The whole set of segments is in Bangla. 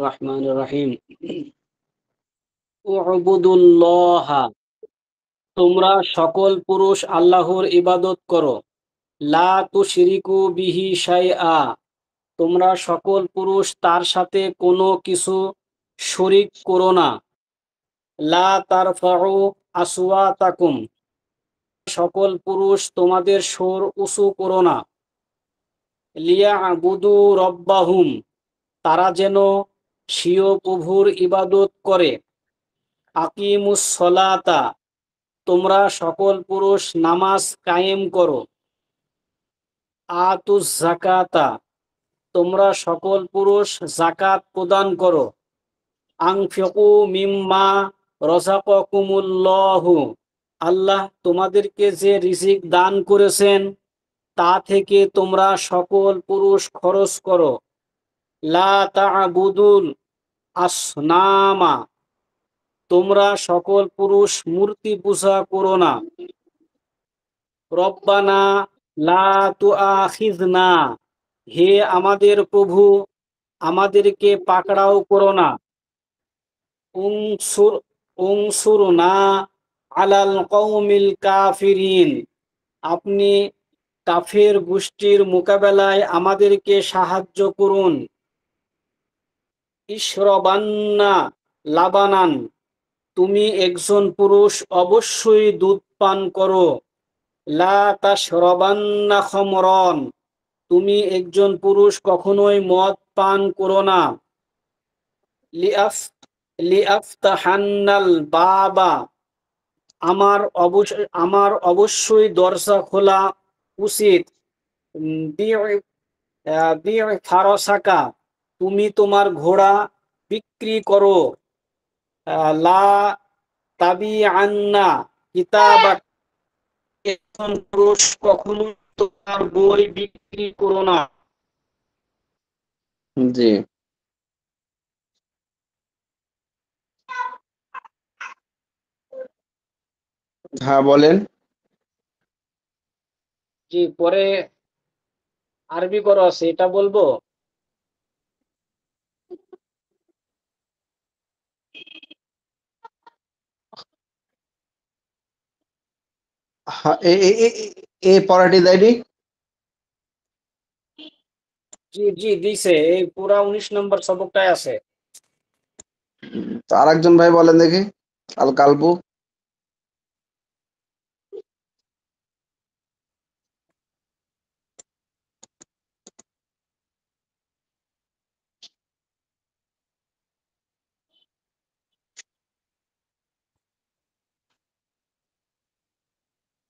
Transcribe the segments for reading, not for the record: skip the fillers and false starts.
রহমানির রহিম। উ'বুদুল্লাহা, তোমরা সকল পুরুষ আল্লাহর ইবাদত করো। লা তুশরিকু বিহি শাইআ, তোমরা সকল পুরুষ তার সাথে কোনো কিছু শরিক করো না। লা তারফাউ আসওয়াতাকুম, সকল পুরুষ তোমাদের সুর উঁচু করো না। লিয়াবুদু রব্বাহুম, তারা যেন স্বীয় প্রভুর ইবাদত করে। আকিমুস সলাতা, তোমরা সকল পুরুষ নামাজ কায়েম করো। আতুজ যাকাতা, তোমরা সকল পুরুষ যাকাত প্রদান করো। আনফিকু মিম্মা রাযাকাকুমুল্লাহু, আল্লাহ তোমাদেরকে যে রিজিক দান করেছেন তা থেকে তোমরা সকল পুরুষ খরচ করো। লা তা'বুদুল আসনামা, তোমরা সকল পুরুষ মূর্তি পূজা করো না। রব্বানা লা তুআখিযনা, হে আমাদের প্রভু আমাদেরকে পাকড়াও করো না। উনসুর উনসুরনা আলাল কওমিল কাফিরিন, আপনি কাফের গোষ্ঠীর মোকাবেলায় আমাদেরকে সাহায্য করুন। ইশরবান্না লাবানান, তুমি একজন পুরুষ অবশ্যই দুধ পান করো। লা তাশরাবান্না খামরান, তুমি একজন পুরুষ কখনোই মদ পান করো না। লিআফ লিআফতাহান্নাল বাবা, আমার অবশ্যই দরজা খোলা উচিত। বি'ই ফারাসাকা, তুমি তোমার ঘোড়া বিক্রি করো। লা তাবিআন্না কিতাবাক, একজন পুরুষ কখনো তোমার বই বিক্রি করো না। জি, হ্যাঁ বলেন। জি, পরে আরবি করো আছে, এটা বলবো। হ্যাঁ, এ পড়াটি দেয়নি। জি জি দিছে, এই পুরা 19 নম্বর সবকটাই আছে। তো আরেকজন ভাই বলেন দেখি, আল কালবু।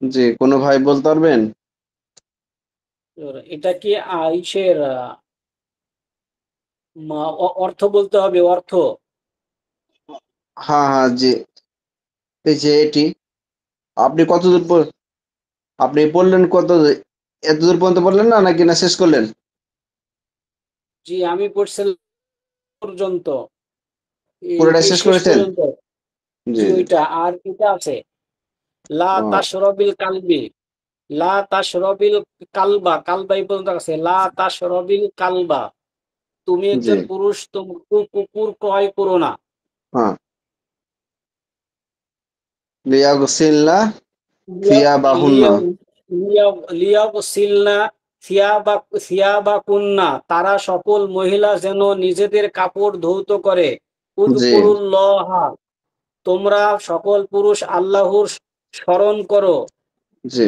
জি, কোনো ভাই বলতে পারবেন? এটা কি ইসের অর্থ বলতে হবে, অর্থ। হ্যাঁ হ্যাঁ, জি, এই যে এটি আপনি আপনি পড়লেন কত, এতদূর পর্যন্ত পড়লেন না নাকি না শেষ করলেন? জি, আমি পড়ছিলাম পর্যন্ত, পুরোটা এই শেষ শেষ করেছেন? পর্যন্ত। জি জি, জি। ওইটা আর এটা আছে। লা ও, তাশরাবিল কালবি, লা তাশরাবিল কালবা, কালবা এই পর্যন্ত আছে। লা তাশরাবিল কালবা, তুমি জি, একজন পুরুষ কুকুর ক্রয় করো না। হ্যাঁ। লিয়াগসিলনা থিয়াবাহুন্না, লিয়াগসিলনা থিয়াবাকুন্না, তারা সকল মহিলা যেন নিজেদের কাপড় ধৌত করে। জি উযকুরুল্লাহা, তোমরা সকল পুরুষ আল্লাহর স্মরণ করো। জি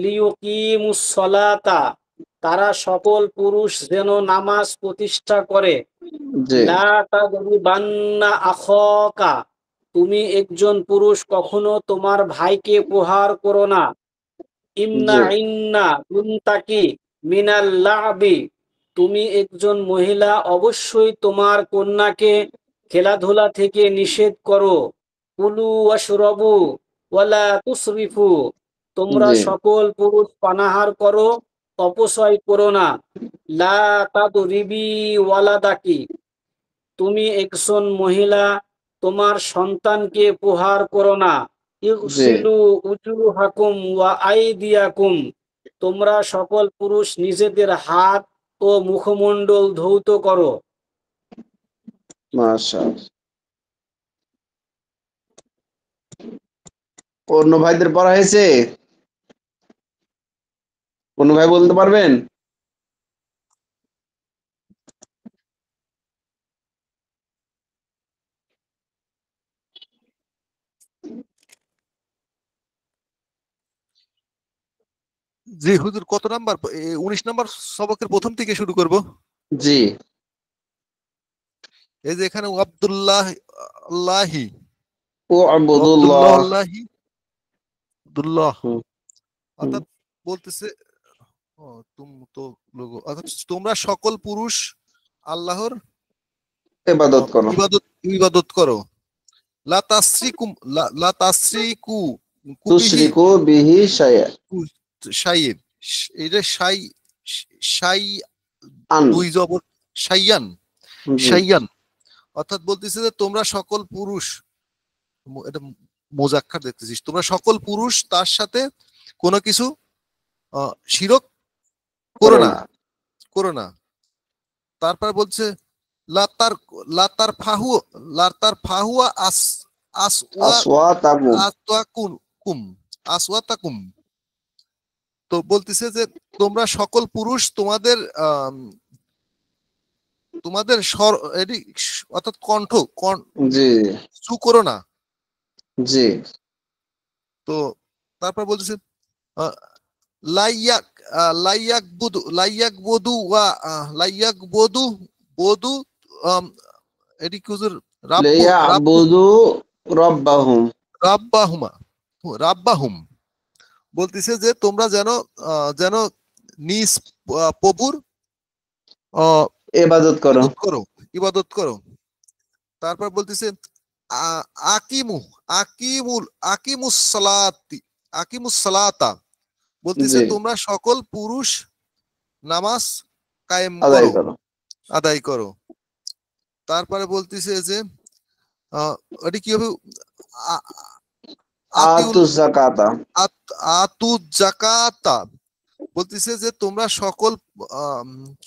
লিয়ুকিমুস সলাতা, তারা সকল পুরুষ যেন নামাজ প্রতিষ্ঠা করে। জি লা তাদরিবান্না আখাকা, তুমি একজন পুরুষ কখনো তোমার ভাইকে প্রহার করো না। জি ইন্না কুনতাকি মিনাল লা'বি, তুমি একজন মহিলা অবশ্যই তোমার কন্যাকে খেলাধুলা থেকে নিষেধ করো। কুলু ওয়াশরাবু ওয়ালা তুসরিফু, তোমরা জি সকল পুরুষ পানাহার করো, অপচয় করো না। লা তাদরিবি ওয়ালাদাকি, তুমি একজন মহিলা তোমার সন্তানকে প্রহার করো না। জি ইগসিলু উজুহাকুম ওয়া আইদিয়াকুম, তোমরা সকল পুরুষ নিজেদের হাত ও মুখমণ্ডল ধৌত করো। মাশাআল্লাহ। অন্য ভাইদের পড়া হয়েছে? অন্য ভাই বলতে পারবেন? জি হুজুর, কত নাম্বার? 19 নাম্বার সবকের প্রথম থেকে শুরু করব। জি। এই যে এখানে আব্দুল্লাহ আল্লাহি, ও আবুদুল্লাহ। আব্দুল্লাহ আল্লাহি, আব্দুল্লাহ, হুম, হুম। অর্থাৎ বলতেছে ও তুম তো লোগো, অর্থাৎ তোমরা সকল পুরুষ আল্লাহর ইবাদত করো। ইবাদত ইবাদত করো। লা তাসরিকুম, লা তাসরিকু কুবিহি তুশরিকু বিহি শাইআ। শাইয়েন, এটা শাই আন। দুই জবর, শাইয়ান, জি। শাইয়ান, অর্থাৎ বলতেছে যে তোমরা সকল পুরুষ, এটা মোজাক্কার দেখতেছিস, তোমরা সকল পুরুষ তার সাথে কোনো কিছু শিরক করো করো না, না। করো না। তারপর বলছে লাতার লাতার ফাহু লাতার ফাহুয়া আসওয়া আসওয়াতাকুম। আসওয়াকুম কুম আসওয়াতাকুম। তো বলতেছে যে তোমরা সকল পুরুষ তোমাদের তোমাদের স্বর এটি অর্থাৎ কণ্ঠ জি, উঁচু করো না। জি। তো তারপর বলতেছে আহ, লাইয়াক লাইয়াক বধু ওয়া লাইয়াক বধু বধু এটি কি হুজুর? রাব্বু রাব্বু লিয়াবুদু রাব্বাহুম। রাব্বাহুমা রাব্বাহুম, বলতেছে যে তোমরা যেন যেন নিজ প্রভুর আহ, ইবাদত করো। ইবাদত করো, ইবাদত করো। তারপর বলতেছে আকিমু আকিমুস সালাতি আকিমুস সালাতা, বলতেছে জি, তোমরা সকল পুরুষ নামাজ কায়েম আদায় করো, করো। আদায় করো। তারপরে বলতেছে যে আহ, এটি কি হবে? আ- আতিউল আতু যাকাতা। আতু জাকাতা, বলতেছে যে তোমরা সকল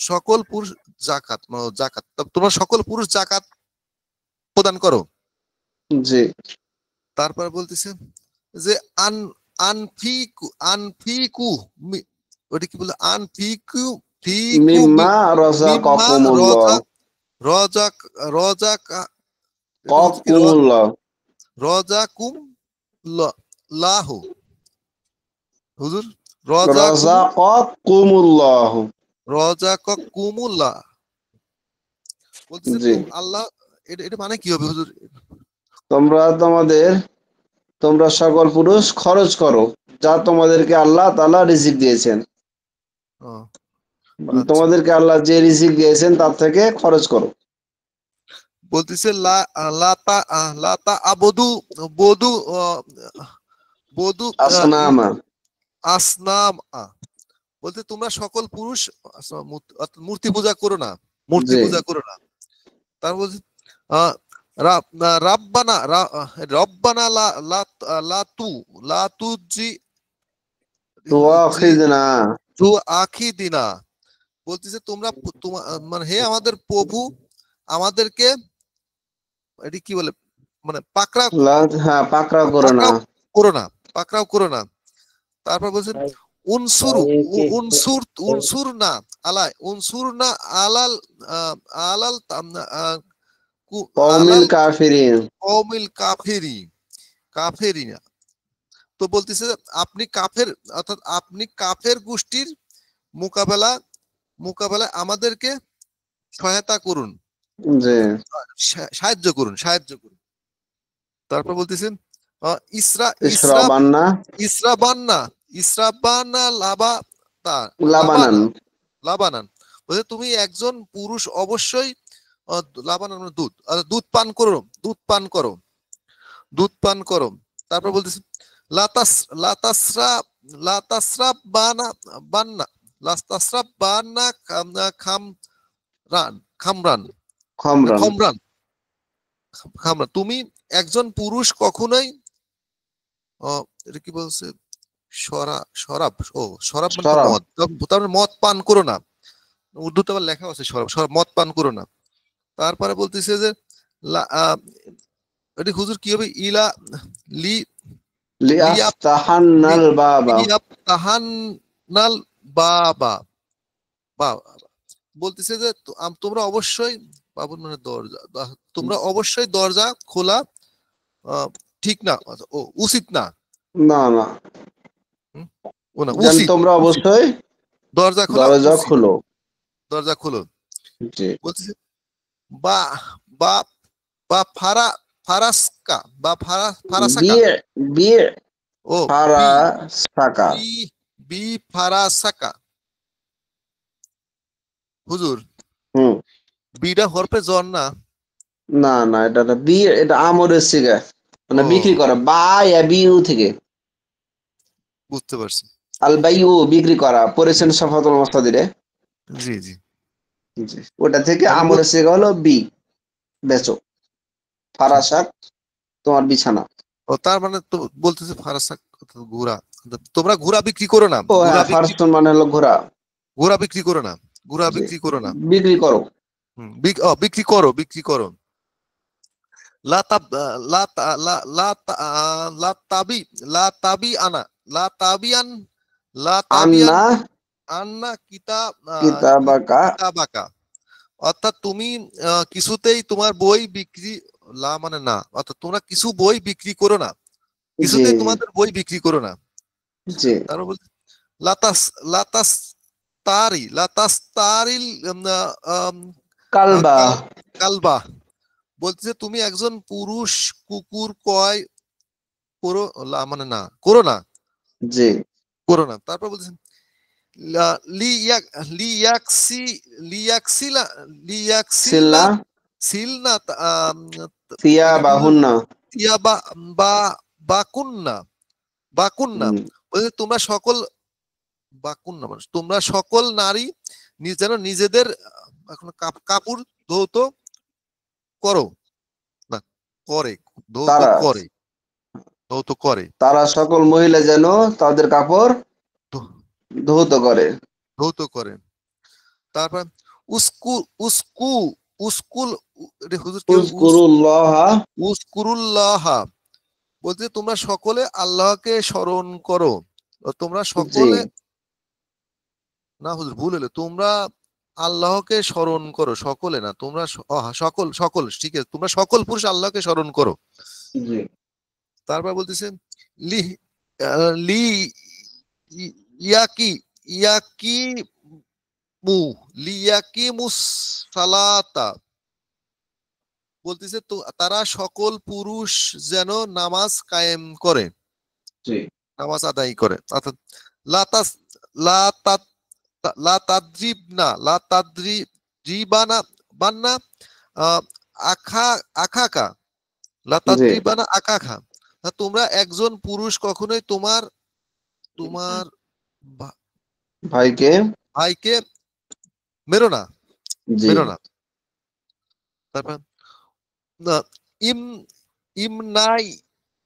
সকল পুরুষ জাকাত, জাকাত, তোমরা সকল পুরুষ জাকাত প্রদান করো। জি। তারপর বলতেছে যে আন আনফিকু আনফিকু ওটা কি বলে? আনফিকু ফিকু মিম্মা মিম্মা রাযাকাকুমুল্লাহ। রজাক রজাক এটা হচ্ছে কি? কাকুমুল্লাহ। রজাকুম লাহু, হুজুর, রজাকুম রাযাকাকুমুল্লাহ। রজাকুমুল্লাহ, বলতেছে জি। তো আল্লাহ, এটা এটা মানে কি হবে হুজুর? তোমরা সকল পুরুষ খরচ করো যা তোমাদেরকে আল্লাহ তাআলা রিজিক দিয়েছেন। ও, মানে আচ্ছা। তোমাদেরকে আল্লাহ যে রিজিক দিয়েছেন তার থেকে খরচ করো। বলতেছে লাতা লাতা আবদু বধু বধু আসনামা। আসনাম, বলতে তোমরা সকল পুরুষ অর্থাৎ মূর্তি পূজা করো না, মূর্তি জি। পূজা করো না। তার বলছে রাব্বানা রব্বানা লাতু লাতু জি জি তুআখিযনা। তু আখি দিনা, বলতেছে তোমরা মানে হে আমাদের প্রভু, আমাদেরকে এটি কি বলে, মানে পাকড়াও হ্যাঁ, পাকড়াও করো না। পাকড়াও করো না, পাকড়াও করো না। তারপর বলছেন উনসুরু উনসুর উনসুর না আলাই উনসুর না আলাল আলাল কওমিল আলাল কাফিরিন। কওমিল কাফেরি কাফেরিনা। তো বলতেছে আপনি কাফের, অর্থাৎ আপনি কাফের গোষ্ঠীর মোকাবেলা মোকাবেলায় আমাদেরকে সহায়তা করুন, জি। অর্থাৎ সাহায্য করুন, সাহায্য করুন। তারপর বলতেছেন ইসরা ইসরা ইসরাবান্না। ইসরাবান্না ইসরাবান্না লাবানান। লাবানা লাবানান, বলছে তুমি একজন পুরুষ অবশ্যই লাবানান মানে দুধ, দুধ পান করো, দুধ পান করো, দুধ পান করো। তারপর বলতেছে লাতাস লাতাসরা লাতাসরা বানা বান্না লাতাসরা বান্না খামরান খামরান খমরান। খমরান খামরান, তুমি একজন পুরুষ কখনোই এটা কি বলছে? শরাব, ও শরাব মানে তো শরাব। মদ, তার মানে মদ পান করো না। উর্দুতে আবার লেখা আছে শরাব, মদ পান করো না। তারপরে বলতেছে যে এটি হুজুর কি হবে? ইলা লি লিয়াপ লিয়াফতাহান্নাল বাবা। লিয়াপতাহান্নাল বাবা। বা বলতেছে যে তোমরা অবশ্যই, বাবুর মানে দরজা, তোমরা অবশ্যই দরজা খোলা ঠিক না, ও উচিত না। না না, হুম? ও না, যেন উচিত তোমরা উচিত অবশ্যই দরজা খোলা দরজা উচিত, খুলো। দরজা খোলো। জি। বলতেছে বা বা বা ফারাসকা বা ফারাসাকা। বিয়ে বিয়ে ও বি ফারাসাকা। বি বি ফারাসাকা। হুজুর হুম। বিটা হরফে জ্বর না? না না, এটা না, বিয়ে, এটা আমরের সিগা, মানে ও বিক্রি করা, বিউ থেকে। বুঝতে পারছি। আল বাইউ বিক্রি করা, পড়েছেন সাফাতুল মুস্তাদিরে। জি জি। জি, ওটা থেকে মানে আমরের সিগা হলো বি, বেচো, ফারাসাক, তোমার বিছানা। ও তার মানে তো বলতেছে ফারাসাক ঘোড়া। তোমরা ঘোড়া বিক্রি করো না, ও হ্যাঁ, ফারস্তুন মানে হলো ঘোড়া। ঘোড়া বিক্রি করো না, ঘোড়া জি, বিক্রি করো না। বিক্রি করো। বিক্রি করো, বিক্রি করো। লা তাব লা তা- লা লা তা- লা তাবি লা তাবি আনা লা তাবিয়ান লা তাবিয়ান আন্না আন্না কিতাব কিতাবাকা। কিতাবাকা। অর্থাৎ তুমি কিছুতেই তোমার বই বিক্রি, লা মানে না, অর্থাৎ তোমরা কিছু বই বিক্রি করো না, জি কিছুতেই তোমাদের বই বিক্রি করো না। জি। তারপর বলছে লাতাস লাতাস লাতাস তারিল কালবা। কালবা। বলতেছে তুমি একজন পুরুষ কুকুর ক্রয় করো, মানে না, করো না, জি। করো না। তারপর বলতেছে লিয়াক লিয়াকসি লিয়াকসিলা লিয়াকসিলনা সিল্লা সিলনা ফিয়া এটা কি হলো? বাহুন্না। ইয়া বা বা বাকুন্না বাকুন্না। হুম, বলছে তোমরা সকল বাকুন্না মানে তোমরা সকল নারী যেন নিজেদের এখন কাপড় ধৌত করো, না করে, ধৌত তারা করে, ধৌত করে, তারা সকল মহিলা যেন তাদের কাপড় ধৌ- ধৌত করে। ধৌত করে। তারপর উস্কু উস্কু উস্কুল এটা হুজুর কি হবে? উযকুরুল্লাহ। উস্কুরুল্লাহ। বলতে তোমরা সকলে আল্লাহকে স্মরণ করো। তোমরা জি সকলে, না হুজুর ভুল হলো, তোমরা আল্লাহকে স্মরণ করো, সকলে না, তোমরা সকল সকল ঠিক আছে, তোমরা সকল পুরুষ আল্লাহকে স্মরণ করো। জি। তারপর বলতেছে লি লি ইয়াকি ইয়াকি মু লিয়াকি মুসালাতা। বলতেছে তো তারা সকল পুরুষ যেন নামাজ কায়েম করে, জি নামাজ আদায় করে। অর্থাৎ লাতাস লা তাত লা তাদ্রিব না লা তাদ্রিবানা বান্না আহ, আখা আখাকা লা জি। তাদ্রিবানা আকাখা। তোমরা একজন পুরুষ কখনোই তোমার তোমার ভাইকে। ভাইকে মেরো না, জি। মেরো না। তারপর না, ইম ইমনাই,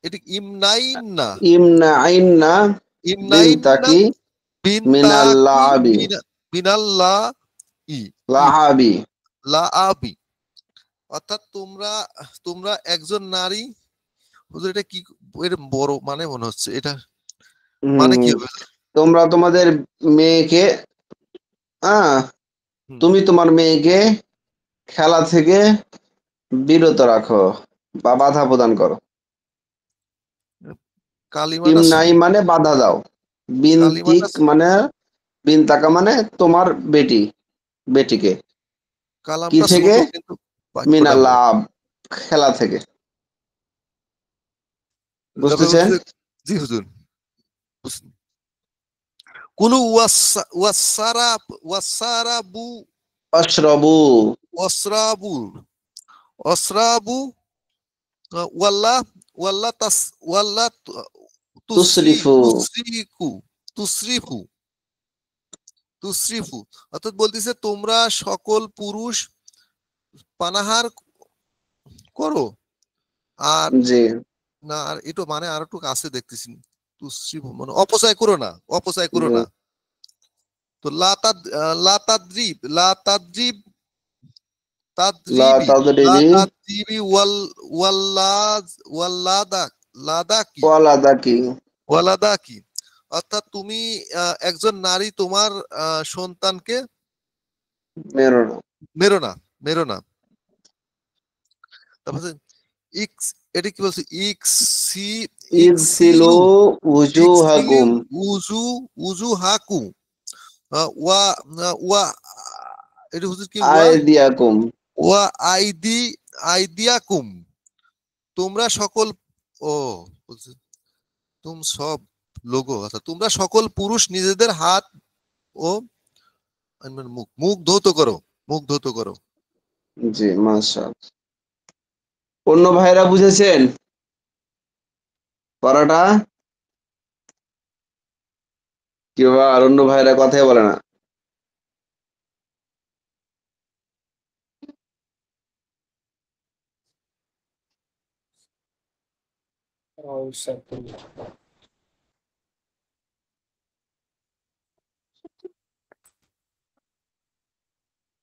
এটা ইমনাইন না, ইমনা আইন্না ইমনাইন না বিনতাকি বিনতাকি মিনাল্লাবি। মিনাল্লাহ ই ই লাহাবি। লা আবি। অর্থাৎ তোমরা তোমরা একজন নারী। হুজুর এটা কি, এটা বড় মানে মনে হচ্ছে এটা, মানে কি হুম, হবে? তোমরা তোমাদের মেয়েকে, হ্যাঁ, হুম, তুমি তোমার মেয়েকে খেলা থেকে বিরত রাখো বা বাধা প্রদান করো। কালিমাটা ইমনাই মানে বাধা দাও। কালিমাটা বিনতিক মানে, বিনতাকা মানে তোমার বেটি, বেটিকে। কি কালামটা থেকে? ছোট কিন্তু বাক্যটা বড়। মিনাল্লাহ, খেলা থেকে। তারপরে বুঝতেছেন? বলতেছে জি হুজুর বুঝ- কুলু ওয়াসারা ওয়াসারাবু অশ্রবু অসরাবু অসরাবু ওয়াল্লা ওয়াল্লা তাস ওয়াল্লা তুসরিফু। তুসরিফু তুসরিফু তুসরিফু। অর্থাৎ বলতেছে তোমরা সকল পুরুষ পানাহার করো। আর জি না, আর একটু মানে আর একটু কাছে দেখতেছি, তুসরিফু মানে অপচয় করো না, অপচয় করো জি না। তো লাতাদ্রিব লাতাদ্রিব লা তাদরিবি তাদরিবি তাদরিবি লাদাকি ওয়ালাদাকি। ওয়ালাদাকি, অর্থাৎ তুমি একজন নারী তোমার সন্তানকে মেরো না। মেরো না, মেরো না। তারপরে ইক্স, এটা কি বলছে? ইক্সি ইগসিলু ইক্সিলু ইক্সিলু উজুহাকুম উজু উজু হাকু ওয়া ওয়া, এটা হচ্ছে কি? ওয়া আইদিয়াকুম। ওয়া আইদিয়াকুম, তোমরা সকল, ও বলছে তুম সব লোগো, অর্থাৎ তোমরা সকল পুরুষ নিজেদের হাত ও মানে মুখ মুখ ধৌত করো, মুখ ধৌত করো। জি, মাশাআল্লাহ। অন্য ভাইরা বুঝেছেন পড়াটা? কি বাবা, আর অন্য ভাইরা কথাই বলে না।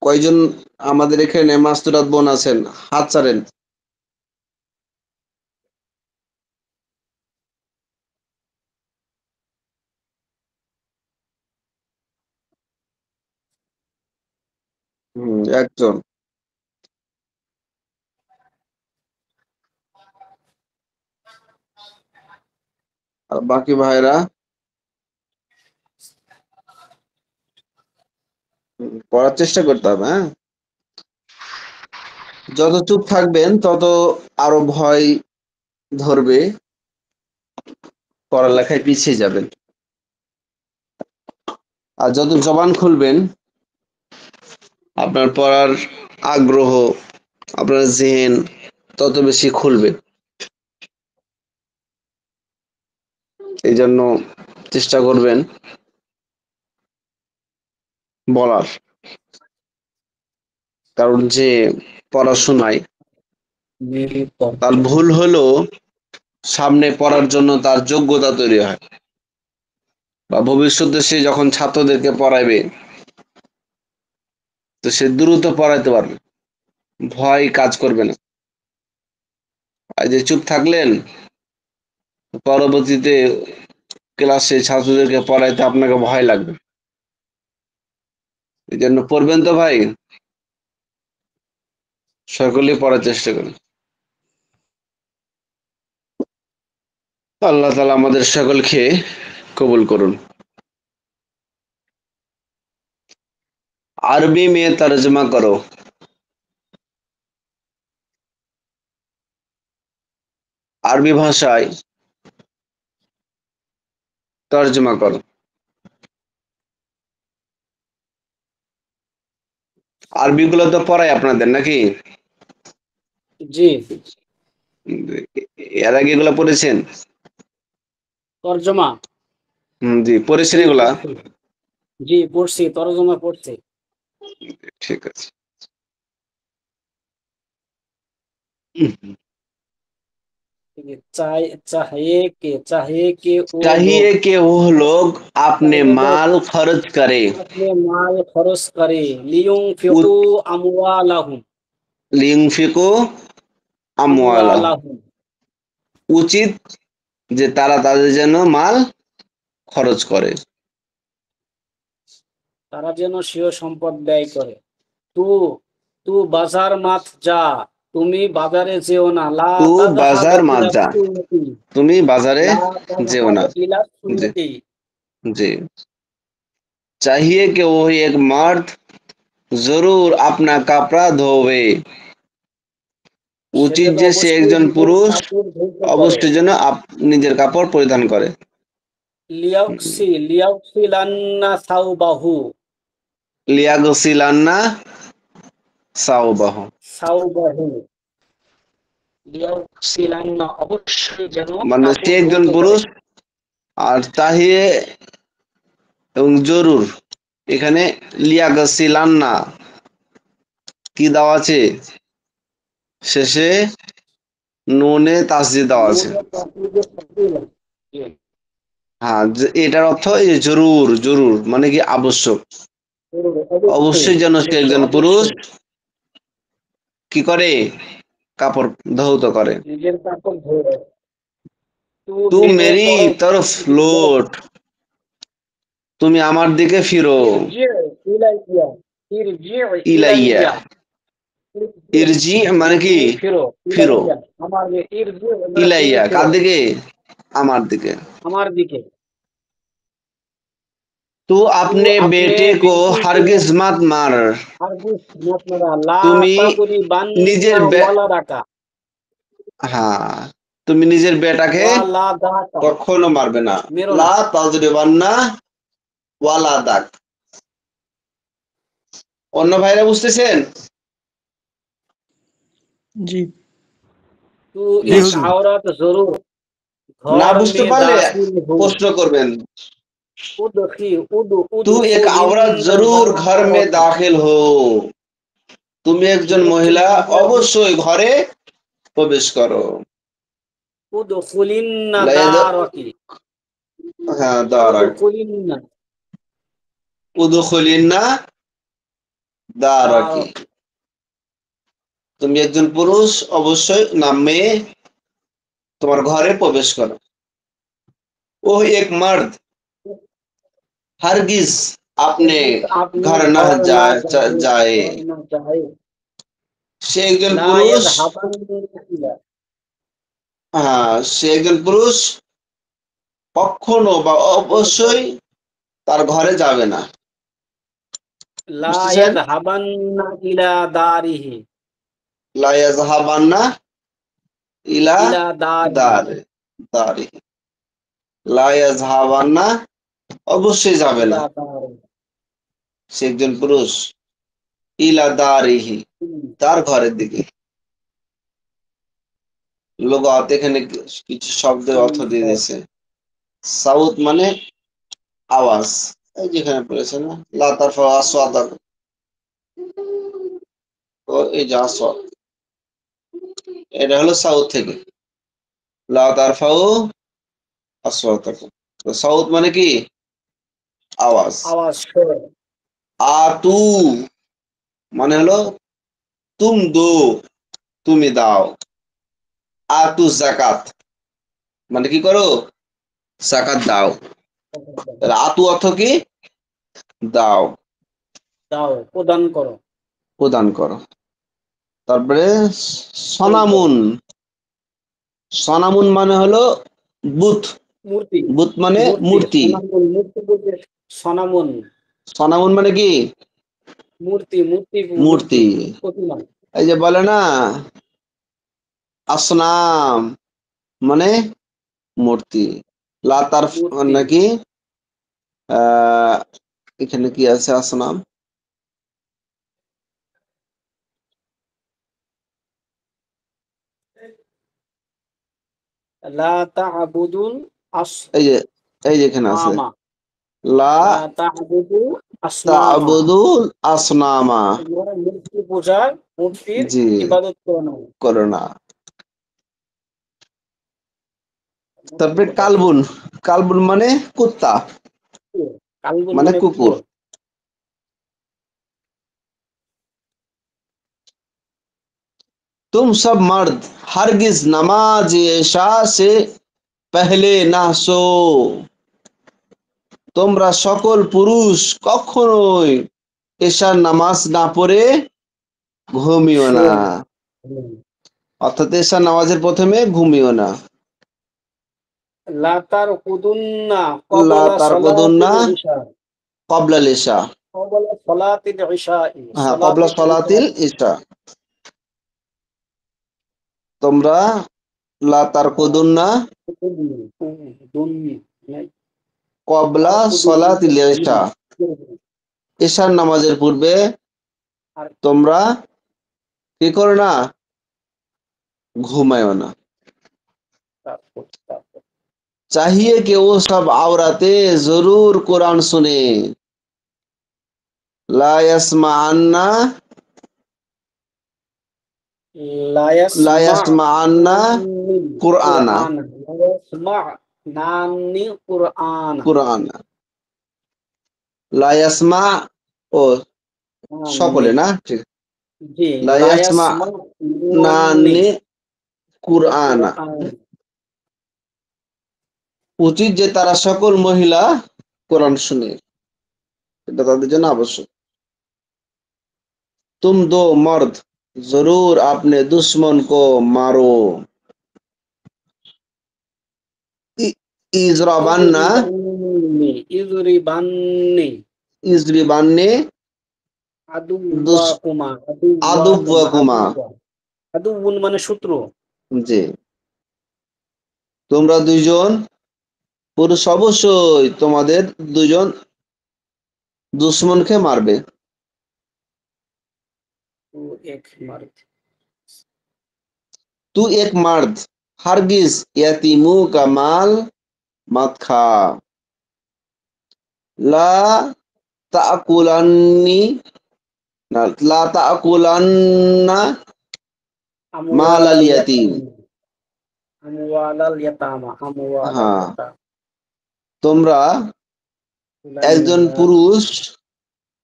কয়জন আমাদের এখানে মাস্তুরাত বোন আছেন? হাত ছাড়েন। একজন। আর বাকি ভাইরা পড়ার চেষ্টা করতে হবে, হ্যাঁ। যত চুপ থাকবেন তত আরো ভয় ধরবে, পড়ালেখায় পিছিয়ে যাবেন। আর যত জবান খুলবেন আপনার পড়ার আগ্রহ, আপনার জেহেন তত বেশি খুলবে। এই জন্য চেষ্টা করবেন বলার, কারণ যে পড়াশোনায় তার ভুল হলেও সামনে পড়ার জন্য তার যোগ্যতা তৈরি হয়, বা ভবিষ্যতে সে যখন ছাত্রদেরকে পড়াবে তো সে দ্রুত পড়াইতে পারবে, ভয় কাজ করবে না। আর যে চুপ থাকলেন, পরবর্তীতে ক্লাসে ছাত্রদেরকে পড়াইতে আপনাকে ভয় লাগবে। এই জন্য পড়বেন তো ভাই, সকলেই পড়ার চেষ্টা করুন। আল্লাহ তাআলা আমাদের সকলকে কবুল করুন। আরবি में तर्जमा करो। আরবি ভাষায় তর্জমা করো। আরবি গুলো তো পড়ায় আপনাদের নাকি? জি, এর আগে এগুলো পড়েছেন? তরজমা। জি, পড়েছেন জি এগুলা? পড়ছি, জি পড়ছি, তরজমা পড়ছি। ঠিক আছে। चाहिए कि वो लोग चाहिए कि वो लोग अपने चाहिए लोग माल खर्च करे, अपने माल खर्च करे, लियुनफिकू अमवालहुम लियुनफिकू अमवालाहुम। अमवालहुम উচিত যে তারা তাদের জন্য মাল খরচ করে। তারা যেন স্বীয় সম্পদ ব্যয় করে। তু তু বাজার মাত যা, তুমি বাজারে যেও না। লা তু তাযহাব বাজার মত ইলা যা, সুকি, তুমি বাজারে লা যেও তাযহাব না। ইলা জি, সুকি। জি। चाहिए कि वो एक मर्द जरूर अपना कपड़ा धोवे, সে উচিত যেন যে সে অবশ্যই একজন নিজের পুরুষ কাপড় ধৌত করে। অবশ্যই যেন নিজের কাপড় পরিধান করে। লিয়াগসিলান্না সাওবাহু, লিয়াগসিলান্না সাওবাহু, সাওবাহু লিয়াগসিলান্না, অবশ্যই যেন মানে সে কাপড় একজন ধৌত করে। পুরুষ। আর তাহিয়ে এবং জরুর, এখানে লিয়াগসিলান্না কি দেওয়া আছে? শেষে নুনে তাসদিদ দেওয়া আছে। নুনে তাসদিদের সাথে হ্যাঁ, এটার অর্থ এই যে জরুর, জরুর মানে কি আবশ্যক। অবশ্যই, অবশ্যই যেন সে অবশ্যই, একজন পুরুষ অবশ্যই কি করে? কাপড় ধৌত করে। নিজের কাপড় ধোয়। তু মেরি তরফ লোট, তুমি আমার দিকে ফিরো। ইরজি ইলাইয়া, ইরজি ইলাইয়া, ইলাইয়া, ইরজি মানে কি? তুমি ফিরো, ফিরো। ইলাইয়া আমার ইরজি মানে তুমি ইলাইয়া কার ফিরো দিকে? আমার দিকে। আমার দিকে। तू तू अपने अपने बेटे को बेटी को हरगिज मत मार, हरगिज मत मारा, ला তুমি নিজের तादरिबन्ना वलदका হ্যাঁ, তুমি নিজের বেটাকে ওয়ালাদাকা, কখনো মারবে না। মেরো না। লা তাজরিবান্না ওয়ালাদাক। অন্য ভাইরা বুঝতেছেন? जी। तू জি एक হুজুর। औरत जरूर না घर বুঝতে में পারলে दाखिल हो, প্রশ্ন করবেন। उदखी उद तू एक औरत उदखुलिन जरूर घर में दारकी, दाखिल हो, তুমি একজন মহিলা অবশ্যই ঘরে প্রবেশ করো। उदखुलिन লায়াদ दारकी, হ্যাঁ দারাক, उदखुलिन উদখুলিন্না দারাকি। दारकी, তুমি একজন পুরুষ অবশ্যই না মেয়ে তোমার ঘরে প্রবেশ করো। ও এক মার্দ हरगिज अपने हरगिज आपने घर न घर ना जाए, घर ना जाए, সে একজন ला পুরুষ, यज़हबन হ্যাঁ সে একজন পুরুষ কখনো বা অবশ্যই তার ঘরে যাবে না। ला বুঝতেছেন? यज़हबन इला दारिही, লা ইয়াযহাবান্না ইলা इला दारिही, দার দারি, লা ইয়াযহাবান্না অবশ্যই যাবে না इला दारिही, সে একজন পুরুষ ইলা দারিহি তার ঘরের দিকে। লুগাত এখানে কিছু শব্দের অর্থ দিয়ে দিয়েছে। সাউত মানে আওয়াজ, এই যেখানে পড়েছে না লা তারফা আসওয়াতাকুম, তো এই যে আসওয়াত এটা হলো সাউথ থেকে, লা তারফাউ আসওয়াতাকুম। তো সাউত মানে কি? আওয়াজ। आवाज शोर, আতু মানে হলো তুম দো, তুমি দাও। আতু যাকাত মানে কি করো? যাকাত দাও। তাহলে আতু অর্থ কি? দাও, দাও প্রদান করো, প্রদান করো। তারপরে দান করো। সনামুন, সনামুন মানে হলো বুত, মূর্তি, বুত মানে মূর্তি। সনামন, মূর্তি বলতে সনামন, সনামুন মানে কি? মূর্তি মূর্তি মূর্তি মূর্তি। প্রতিমা। এই যে বলে না আসনাম মানে মূর্তি। লাতার মূর্তি নাকি এখানে কি আছে আসনাম? লা তা'বুদুল এই যে এই যে এখানে আছে আসনামা, লা লা তা'বুদু আসনামা, তা'বুদুল আসনামা, তোমরা মূর্তি পূজার, মূর্তির জি ইবাদত করো না। করো না। মূর্তি তারপরে পূজা করো কালবুন, না। কালবুন মানে কুত্তা, কালবুন মানে মানে কুকুর। কুকুর। तुम सब मर्द हरगिज नमाज इशा से पहले ना सो, তোমরা সকল পুরুষ কখনোই এশার নামাজ না পড়ে ঘুমিও না। শোন, হুম। অর্থাৎ এশার নামাজের প্রথমে ঘুমিও না। লা তারকুদুন্না লা ক্বাবলা তারকুদুন্না সালাতিল ইশা, ক্বাবলাল ইশা, ক্বাবলা সালাতিল ইশাই, হ্যাঁ ক্বাবলা সালাতিল সলাতিল ইশাই। ইশা। তোমরা লা তারকুদুন্না দুন্নি নাই, ক্বাবলা সলাতিল ইশা, এশার নামাজের পূর্বে আর তোমরা কি করো না? ঘুমায়ও না। তারপর चाहिए कि वो सब औरतें जरूर कुरान सुने, ला यस्माअन्ना লা ला यस्माअन्ना ইয়াসমা'নানি कुराना, কুরআন, লা ইয়াসমা'নানি কুরআন, कुरान ला यस्मा ও আনি সকলে না, ঠিক জি, লা লা ইয়াসমাউন্নি ইয়াসমাউন্নি কুরআনা। কুরআন। উচিত যে তারা সকল মহিলা কোরআন শুনে, এটা তাদের জন্য আবশ্যক। तुम दो मर्द जरूर अपने दुश्मन को मारो। इ- इजराबान्ना ইযরিবান্নি इजरिबान्ने दुस আদুওয়াকুমা আদুওয়াকুমা আদুব্বাকুমা। আদুউন মানে শত্রু। জি, তোমরা দুইজন পুরুষ অবশ্যই তোমাদের দুজন দুশ্মনকে মারবে। ও এক মার্দ। तू एक मर्द हरगिज यतीमों का माल मत खा। ला ताकुलन्नी ला ताकुलन्ना माल আমওয়ালাল अल यतीम। ইয়াতাম আমওয়ালাল ইয়াতামা আমওয়ালাল হ্যাঁ, ইয়াতাম তোমরা একজন পুরুষ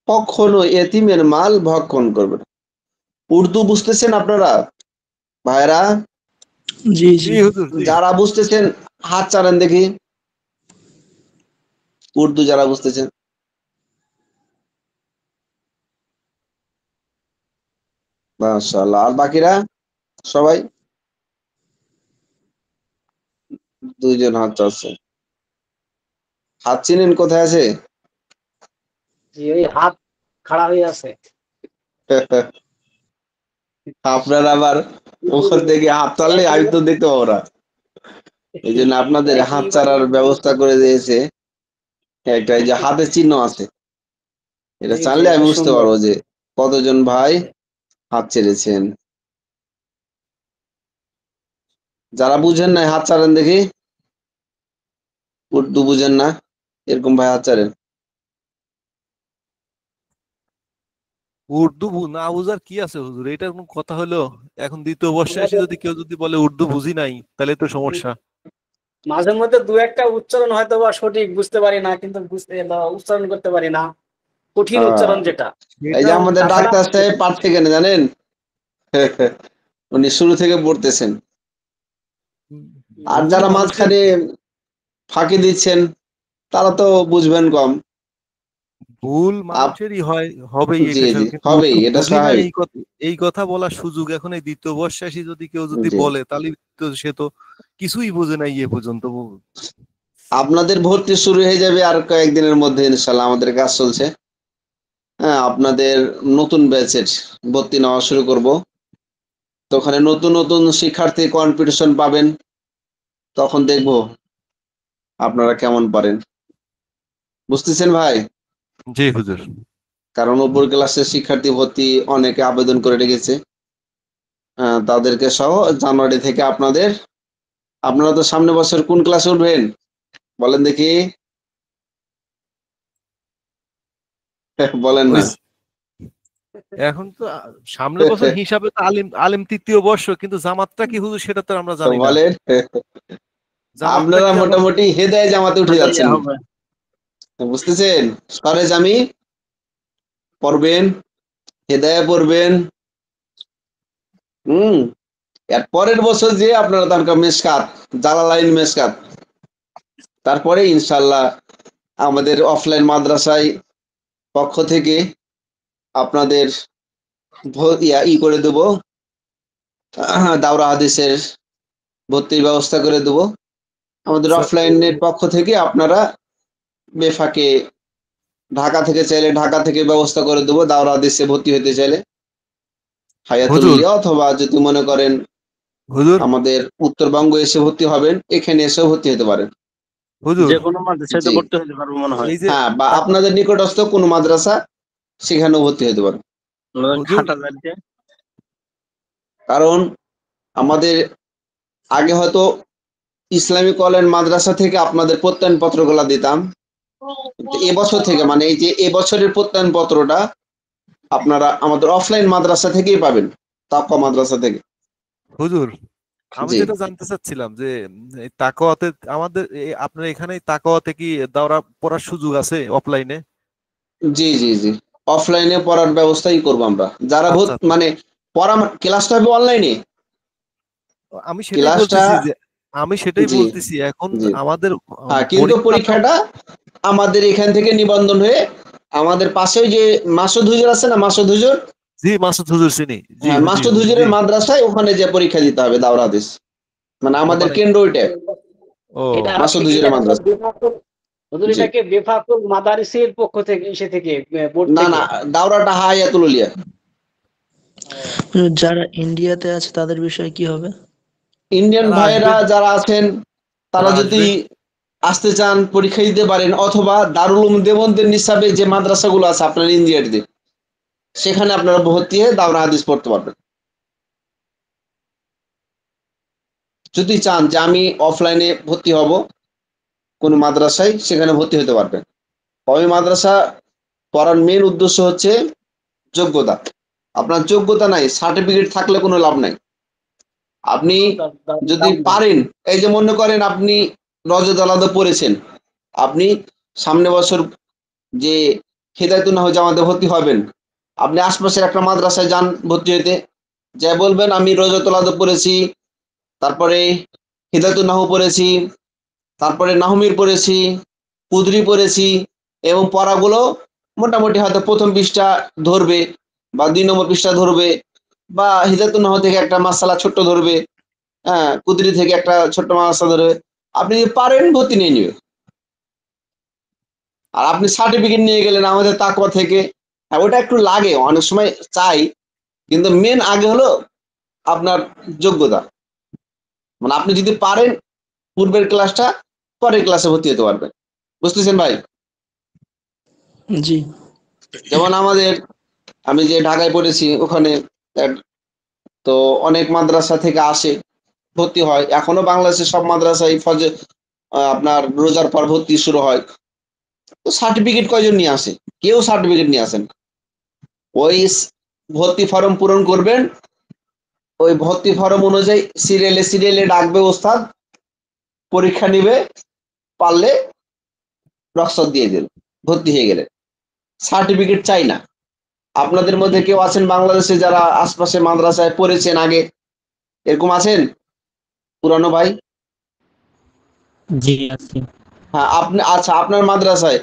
কখনো এতিমের মাল ভক্ষণ করবে না। উর্দু বুঝতেছেন আপনারা ভাইরা? জি জি জি হুজুর, জি। যারা বুঝতেছেন হাত চাড়েন দেখি, উর্দু যারা বুঝতেছেন। মাশাআল্লাহ। আর বাকিরা সবাই? দুইজন হাত চাচ্ছে। হাত চিনেন কোথায় আছে? জি, ওই হাত খাড়া হয়ে আছে। আপনারা আবার ওখান থেকে হাত চাললে আমি তো দেখতে পাবো না। এই জন্য আপনাদের হাত চাড়ার ব্যবস্থা করে দিয়েছে একটা, এই যে হাতের চিহ্ন আছে, এটা জি জি, চাললে আমি এটা বুঝতে সুন্দর। পারবো যে কতজন ভাই হাত ছেড়েছেন। যারা বুঝেন না হাত ছাড়েন দেখি, উর্দু বুঝেন না এরকম ভাই হাত ছাড়েন। উর্দু না বুঝার কি আছে হুজুর, এটা কোন কথা হলো? এখন দ্বিতীয় বর্ষে এসে যদি কেউ যদি বলে উর্দু বুঝি নাই, তাহলে তো সমস্যা। মাঝে মধ্যে দু একটা উচ্চারণ হয়তো বা সঠিক বুঝতে পারি না, কিন্তু উচ্চারণ করতে পারি না, কঠিন উচ্চারণ যেটা। এই যে এটাও আমাদের তাছাড়া ডাক্তার সাহেব পাঠ থেকে না জানেন, উনি শুরু থেকে পড়তেছেন। আর ভুল যারা মানুষের মাঝখানে ফাঁকি দিচ্ছেন তারা তো বুঝবেন কম। ভুল মানুষেরই হয়, হবেই জি এটা জি, কিন্তু হবেই, উর্দু এটা বুঝি না স্বাভাবিক। এই কথা বলার সুযোগ এখন এই দ্বিতীয় বর্ষে এসে যদি কেউ যদি জি, বলে, তাহলে তো সে তো কিছুই বোঝে না ইয়ে পর্যন্ত। আপনাদের ভর্তি শুরু হয়ে যাবে আর কয়েকদিনের মধ্যে ইনশাল্লাহ, আমাদের কাজ চলছে। হ্যাঁ, আপনাদের নতুন ব্যাচের ভর্তি নেওয়া শুরু করব। তো ওখানে নতুন নতুন শিক্ষার্থী কম্পিটিশন পাবেন, তখন দেখবো আপনারা কেমন পারেন। বুঝতেছেন ভাই? জি হুজুর। কারণ উপর ক্লাসের শিক্ষার্থী ভর্তি অনেকে আবেদন করে রেখেছে। তাদেরকে সহ জানুয়ারি থেকে আপনারা তো সামনে বছর কোন ক্লাসে উঠবেন বলেন দেখি? বলেন ওই না। এখন তো সামনের বছর হিসাবে তো আলিম আলিম তৃতীয় বর্ষ, কিন্তু জামাতটা কি হুজুর সেটা তো আমরা জানি না। বলেন। জামাতটা আপনারা কি আবার মোটামুটি হেদায়ে জামাতে উঠে আমাদের যাচ্ছেন, হবে। বুঝতেছেন? সরে জামি পড়বেন, হেদায়ে পড়বেন। এর পরের বছর যে আপনারা দরকার মেশকাত, জালালাইন মেশকাত, তারপরে ইনশাল্লাহ আমাদের অফলাইন মাদ্রাসায় পক্ষ থেকে আপনাদের করে দেব, দাওরা হাদিসের ভর্তির ব্যবস্থা করে দেব। আমাদের অফলাইনের পক্ষ থেকে আপনারা বেফাকে ঢাকা থেকে চাইলে ঢাকা থেকে ব্যবস্থা করে দেবো, দাওরা হাদিসে ভর্তি হতে চাইলে হুজুর হায়াতুল্লিয়া, অথবা যদি মনে করেন হুজুর আমাদের উত্তরবঙ্গ এসে ভর্তি হবেন, এখানে এসেও ভর্তি হতে পারেন। হুজুর যে কোনো মাদ্রাসায় জি, ভর্তি হতে পারবো মনে হয়। এই যে হ্যাঁ, বা আপনাদের নিকটস্থ কোনো মাদ্রাসা সেখানেও ভর্তি হতে পারেন। আমাদের হুজুর হাটাজারিতে কারণ আমাদের আগে হয়তো ইসলামী কলেজ মাদ্রাসা থেকে আপনাদের প্রত্যয়ন পত্রগুলা দিতাম, কিন্তু এবছর থেকে মানে এই যে এবছরের প্রত্যয়ন পত্রটা আপনারা আমাদের অফলাইন মাদ্রাসা থেকেই পাবেন, তাকওয়া মাদ্রাসা থেকে। হুজুর আমি জি যেটা জানতে চাচ্ছিলাম যে এই তাকওয়াতে আমাদের আপনার এখানে তাকওয়াতে কি দাওরা পড়ার সুযোগ আছে অফলাইনে? জি জি জি, অফলাইনে পড়ার ব্যবস্থাই করবো আমরা, যারা আচ্ছা আচ্ছা। মানে পড়া ক্লাসটা হবে অনলাইনে, আমি সেটাই ক্লাসটা। বলতেছি যে আমি সেটাই জি বলতেছি এখন জি। আমাদের হ্যাঁ, কিন্তু পরীক্ষাটা। পরীক্ষাটা আমাদের এখান থেকে নিবন্ধন হয়ে আমাদের পাশে যে মাসুদ হুজুর আছে না, মাসুদ হুজুর, জি মাসুদ হুজুর চিনি। জি হ্যাঁ জি মাসুদ জি। হুজুরের মাদ্রাসায় ওখানে যে পরীক্ষা দিতে হবে দাওরাত হাদিস, মানে ও আমাদের মানে কেন্দ্র ওইটা, ও এটা মাসুদ এটা হুজুরের হলো মাদ্রাসা। বেফাকুল, হুজুর জি। এটাকে বেফাকুল মাদারিসের পক্ষ থেকে, থেকে বোর্ড না থেকে। না, দাওরাটা হায়াতুল উলিয়া। যারা ইন্ডিয়াতে আছে তাদের বিষয়ে কি হবে? ইন্ডিয়ান তারা আসবে, ভাইয়েরা যারা আছেন তারা তারা যদি আসবে। আসতে চান পরীক্ষা দিতে পারেন, অথবা দারুল উলুম দেওবন্দের নিসাবে যে মাদ্রাসাগুলো আছে আপনার ইন্ডিয়াতে, সেখানে আপনারা ভর্তি হয়ে দাওরা হাদিস পড়তে পারবেন। যদি চান যে আমি অফলাইনে ভর্তি হব কোন মাদ্রাসায়, সেখানে ভর্তি হতে পারবেন। ওই মাদ্রাসা পড়ার মেন উদ্দেশ্য হচ্ছে যোগ্যতা। আপনার যোগ্যতা নাই, সার্টিফিকেট থাকলে কোনো লাভ নাই। আপনি যদি দাম নেই। পারেন, এই যে মনে করেন আপনি রজত আলাদা পড়েছেন, আপনি সামনে বছর যে হেদায়তুন জামাতে ভর্তি হবেন, আপনি আশপাশের একটা মাদ্রাসায় যান ভর্তি হতে, যা বলবেন আমি রজতুল আদব পড়েছি, তারপরে হিদায়তুন নাহু পড়েছি, তারপরে নাহমির পড়েছি, কুদরি পড়েছি, এবং পড়াগুলো মোটামুটি হয়তো প্রথম পৃষ্ঠা ধরবে বা 2 নম্বর পৃষ্ঠা ধরবে, বা হিদায়তুন নাহু থেকে একটা মাসালা ছোট্ট ধরবে, হ্যাঁ কুদরি থেকে একটা ছোট্ট মাসালা ধরবে। আপনি যদি পারেন ভর্তি নিয়ে নিবে। আর আপনি সার্টিফিকেট নিয়ে গেলেন আমাদের তাকওয়া থেকে, হ্যাঁ ওটা একটু লাগে অনেক সময় চাই, কিন্তু মেন আগে হলো আপনার যোগ্যতা। মানে আপনি যদি পারেন পূর্বের ক্লাসটা পরের ক্লাসে ভর্তি হতে পারবেন। বুঝতেছেন ভাই? জি। যেমন আমাদের, আমি যে ঢাকায় পড়েছি ওখানে তো অনেক মাদ্রাসা থেকে আসে ভর্তি হয়, এখনো বাংলাদেশের সব মাদ্রাসায় ফজর আপনার রোজার পর ভর্তি শুরু হয়। তো সার্টিফিকেট কয়জন নিয়ে আসে? কেউ সার্টিফিকেট নিয়ে আসেন। ওই ভর্তি ফর্ম পূরণ করবেন, ওই ভর্তি ফর্ম অনুযায়ী সিরিয়ালে সিরিয়ালে ডাকবে ওস্তাদ, পরীক্ষা নিবে, পারলে রক্সত দিয়ে দিল, ভর্তি হয়ে গেলে। সার্টিফিকেট চাই না। আপনাদের মধ্যে কেউ আছেন বাংলাদেশে যারা আশপাশে মাদ্রাসায় পড়েছেন আগে, এরকম আছেন পুরানো ভাই? জি আছি। হ্যাঁ আপনি, আচ্ছা আপনার মাদ্রাসায়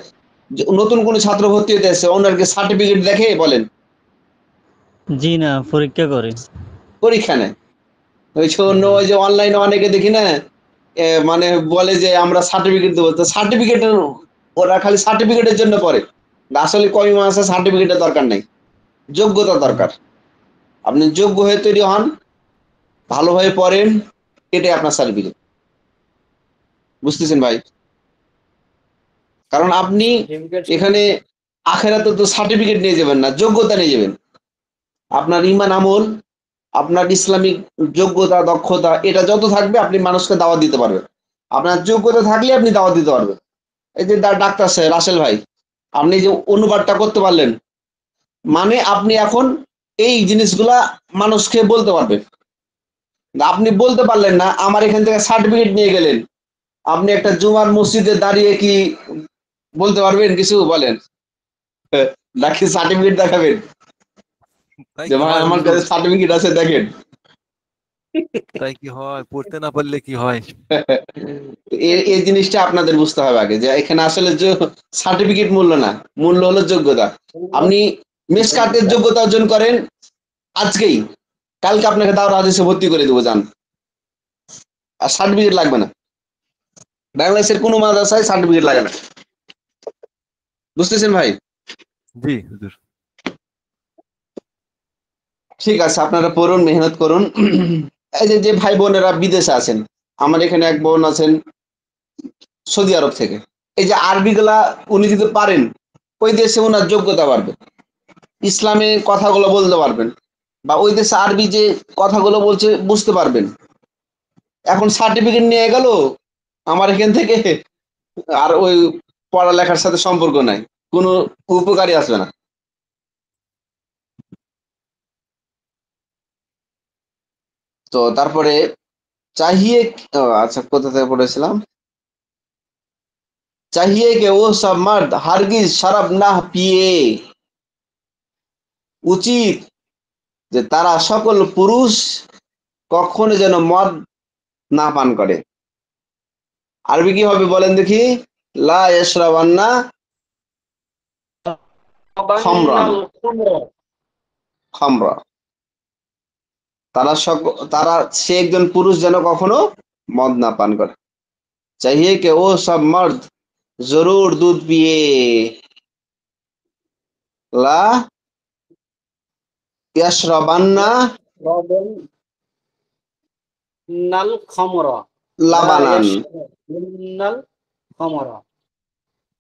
নতুন কোনো ছাত্র ভর্তি হতে এসেছে, ওনারকে সার্টিফিকেট দেখে বলেন? জি না, পরীক্ষা করে। পরীক্ষা নেয়। ওই অন্য ওই যে অনলাইনে অনেকে দেখি না, মানে বলে যে আমরা সার্টিফিকেট দেবো, তো সার্টিফিকেট ওরা খালি সার্টিফিকেটের জন্য পড়ে, আসলে কয় মাসে সার্টিফিকেটের দরকার নেই, যোগ্যতা দরকার। আপনি যোগ্য হয়ে তৈরি হন, ভালোভাবে পড়েন, এটাই আপনার সার্টিফিকেট। বুঝতেছেন ভাই? কারণ আপনি এখানে আখেরাতে তো সার্টিফিকেট নিয়ে যাবেন না, যোগ্যতা নিয়ে যাবেন। আপনার ইমান আমল, আপনার ইসলামিক যোগ্যতা দক্ষতা এটা যত থাকবে আপনি মানুষকে দাওয়াত দিতে পারবেন। আপনার যোগ্যতা থাকলে আপনি দাওয়াত দিতে পারবেন। এই যে ডাক্তার সাহেব রাসেল ভাই, আপনি যে অনুবাদটা করতে পারলেন, মানে আপনি এখন এই জিনিসগুলা মানুষকে বলতে পারবেন। আপনি বলতে পারলেন না, আমার এখান থেকে সার্টিফিকেট নিয়ে গেলেন, আপনি একটা জুমার মসজিদে দাঁড়িয়ে কি বলতে পারবেন কিছু? বলেন। নাকি সার্টিফিকেট দেখাবেন তাই যে কি ভাই হয় আমার হুজুর? কাছে সার্টিফিকেট আছে দেখেন? তাই কি হয়? পড়তে না পারলে কি হয়? এই জিনিসটা আপনাদের বুঝতে হবে আগে, যে এখানে আসলে সার্টিফিকেট মূল্য না, মূল্য হলো যোগ্যতা। আপনি মেসকাতের যোগ্যতা অর্জন করেন আজকেই, কালকে আপনাকে দাওরা হাদিসে ভর্তি করে দেবো, যান। আর সার্টিফিকেট লাগবে না, বাংলাদেশের কোনো মাদ্রাসায় সার্টিফিকেট লাগে না। বুঝতেছেন ভাই? জি হুজুর। ঠিক আছে, আপনারা পড়ুন, মেহনত করুন। এই যে যে ভাই বোনেরা বিদেশে আছেন, আমার এখানে এক বোন আছেন সৌদি আরব থেকে, এই যে আরবি গুলা উনি যদি পারেন, ওই দেশে ওনার যোগ্যতা বাড়বে, ইসলামে কথাগুলো বলতে পারবেন, বা ওই দেশে আরবি যে কথাগুলো বলছে বুঝতে পারবেন। এখন সার্টিফিকেট নিয়ে গেল আমার এখান থেকে, আর ওই পড়ালেখার সাথে সম্পর্ক নাই, কোনো উপকারী আসবে না। তো তারপরে চাহিয়ে, আচ্ছা কোথা থেকে পড়েছিলাম, चाहिए कि वो सब मर्द हरगिज शराब ना पिए, উচিত যে তারা সকল পুরুষ কখনো যেন মদ না পান করে। আরবি কি হবে বলেন দেখি? লা ইয়াশরাবান্না খামরান, বান্নাল খুমর। খামরা। তারা সে একজন পুরুষ যেন কখনো মদ না পান করে। চাইয়ে কে ও সব মর্দ জরুর দুধ পিয়ে লা ইয়াশরাবান্না নাল খমরা। লা লাবানান। ইয়াশরাবুন্নাল খমরা।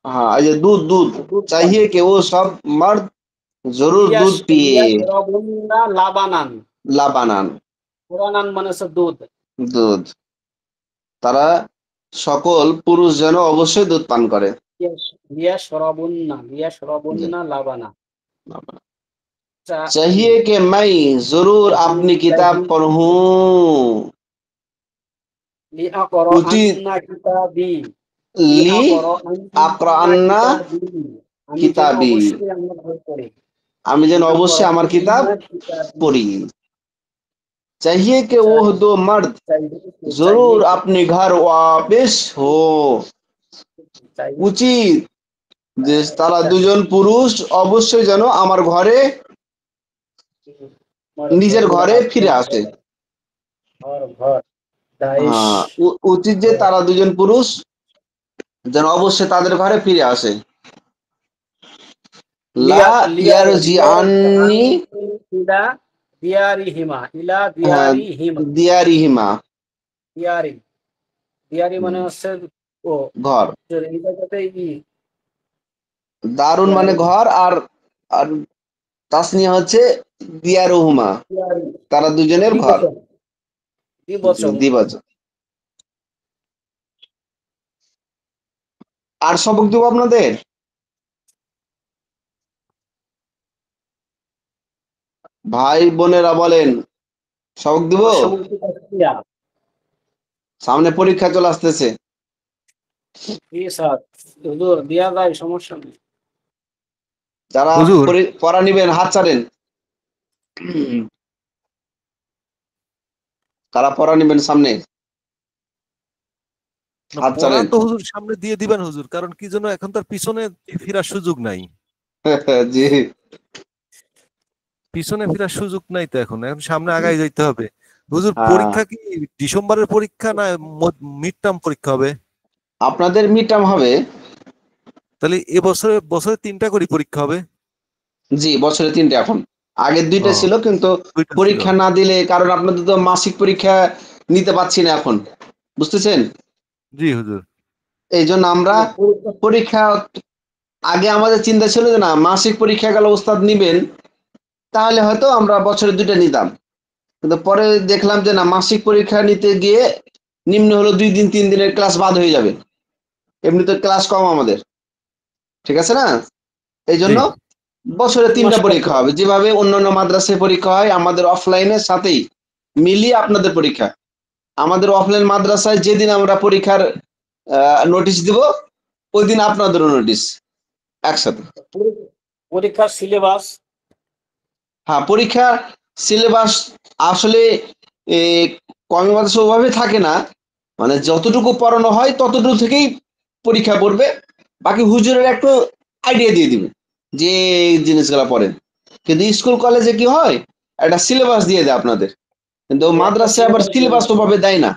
हाँ ये दूध दूध দুধ পান। चाहिए कि वो सब मर्द जरूर दूध पिए। ইয়াশরাবুন্না লাবানান। লাবানান পুরানান মানে হচ্ছে দুধ। দুধ। তারা সকল পুরুষ যেন অবশ্যই দুধ পান করে। ইয়াশরাবুন্না লাবানা। चाहिए कि मैं जरूर अपनी किताब पढ़ूं। उचित লিআকরাআন্না কিতাবি। ली আকরান্না আমি যেন কিতাবি। অবশ্যই আমার বই পড়ি। আমি যেন অবশ্যই আমার কিতাব পড়ি। चाहिए कि वो दो मर्द जरूर अपने घर वापस हो। উচিত যে তারা দুজন পুরুষ অবশ্যই যেন আমার ঘরে নিজের ঘরে ফিরে আসে। হ্যাঁ, উচিত যে তারা দুজন পুরুষ যেন অবশ্যই তাদের ঘরে ফিরে আসে। লা ইয়ারজিআন্নি ইলা দিয়ারিহিমা। ইলা হ্যাঁ, দিয়ারিহিমা। দিয়ারিহিমা দিয়ারি। দিয়ারি মানে হচ্ছে ও ঘর। এই জায়গাতে দারুন মানে ঘর, আর আর তাসনিয়া হচ্ছে দিয়ারুহুমা, দিয়ারি তারা দুজনের ঘর। দ্বিবচন। দ্বিবচন। দ্বিবচন। আর সবক দিব আপনাদের? ভাই বোনেরা বলেন, সবক দিব? সমুদ্র তাসফিয়া। সামনে পরীক্ষা চলে আসতেছে। জি স্যার, হুজুর দিয়া যায়, সমস্যা নেই। যারা হুজুর। পড়া নিবেন হাত ছাড়েন। তারা পড়া নিবেন সামনে হাত পড়া ছাড়েন। তো হুজুর সামনে দিয়ে দিবেন হুজুর, কারণ কি জন্য এখন তার পিছনে ফেরার সুযোগ নাই। জি পিছনে ফেরার সুযোগ নাই তো, এখন এখন সামনে আগায় যাইতে হবে। হুজুর হ্যাঁ। পরীক্ষা কি ডিসেম্বরের পরীক্ষা না মিড টার্ম পরীক্ষা হবে? আপনাদের মিড টার্ম হবে। তাহলে বছরে বছরে 3টা করে পরীক্ষা হবে? জি, বছরে 3টে। এখন আগের 2টা ও, ছিল, কিন্তু 2টা ছিল। পরীক্ষা না দিলে, কারণ আপনাদের তো মাসিক পরীক্ষা নিতে পারছি না এখন, বুঝতেছেন? জি হুজুর। এই জন্য আমরা পরীক্ষা, আগে আমাদের চিন্তা ছিল যে না মাসিক পরীক্ষা গেল ওস্তাদ নিবেন, তাহলে হয়তো আমরা বছরে 2টা নিতাম। কিন্তু পরে দেখলাম যে না, মাসিক পরীক্ষা নিতে গিয়ে নিম্ন হলো 2 দিন 3 দিনের ক্লাস বাদ হয়ে যাবে, এমনিতে ক্লাস কম আমাদের, ঠিক আছে না? এই জন্য বছরে 3টা পরীক্ষা হবে, যেভাবে অন্যান্য মাদ্রাসায় পরীক্ষা হয় আমাদের অফলাইনের সাথেই মিলিয়ে আপনাদের পরীক্ষা। আমাদের অফলাইন মাদ্রাসায় যেদিন আমরা পরীক্ষার নোটিশ দিব, ওই দিন আপনাদেরও নোটিশ একসাথে। পরীক্ষার সিলেবাস, হ্যাঁ, পরীক্ষা সিলেবাস আসলে কমি মাদ্রাসা ওভাবে থাকে না, মানে যতটুকু পড়ানো হয় ততটুকু থেকেই পরীক্ষা পড়বে, বাকি হুজুরের একটু আইডিয়া দিয়ে দিবে যে এই জিনিসগুলা পড়েন। কিন্তু স্কুল কলেজে কি হয়, একটা সিলেবাস দিয়ে দেয় আপনাদের, কিন্তু মাদ্রাসায় আবার সিলেবাস ওভাবে দেয় না,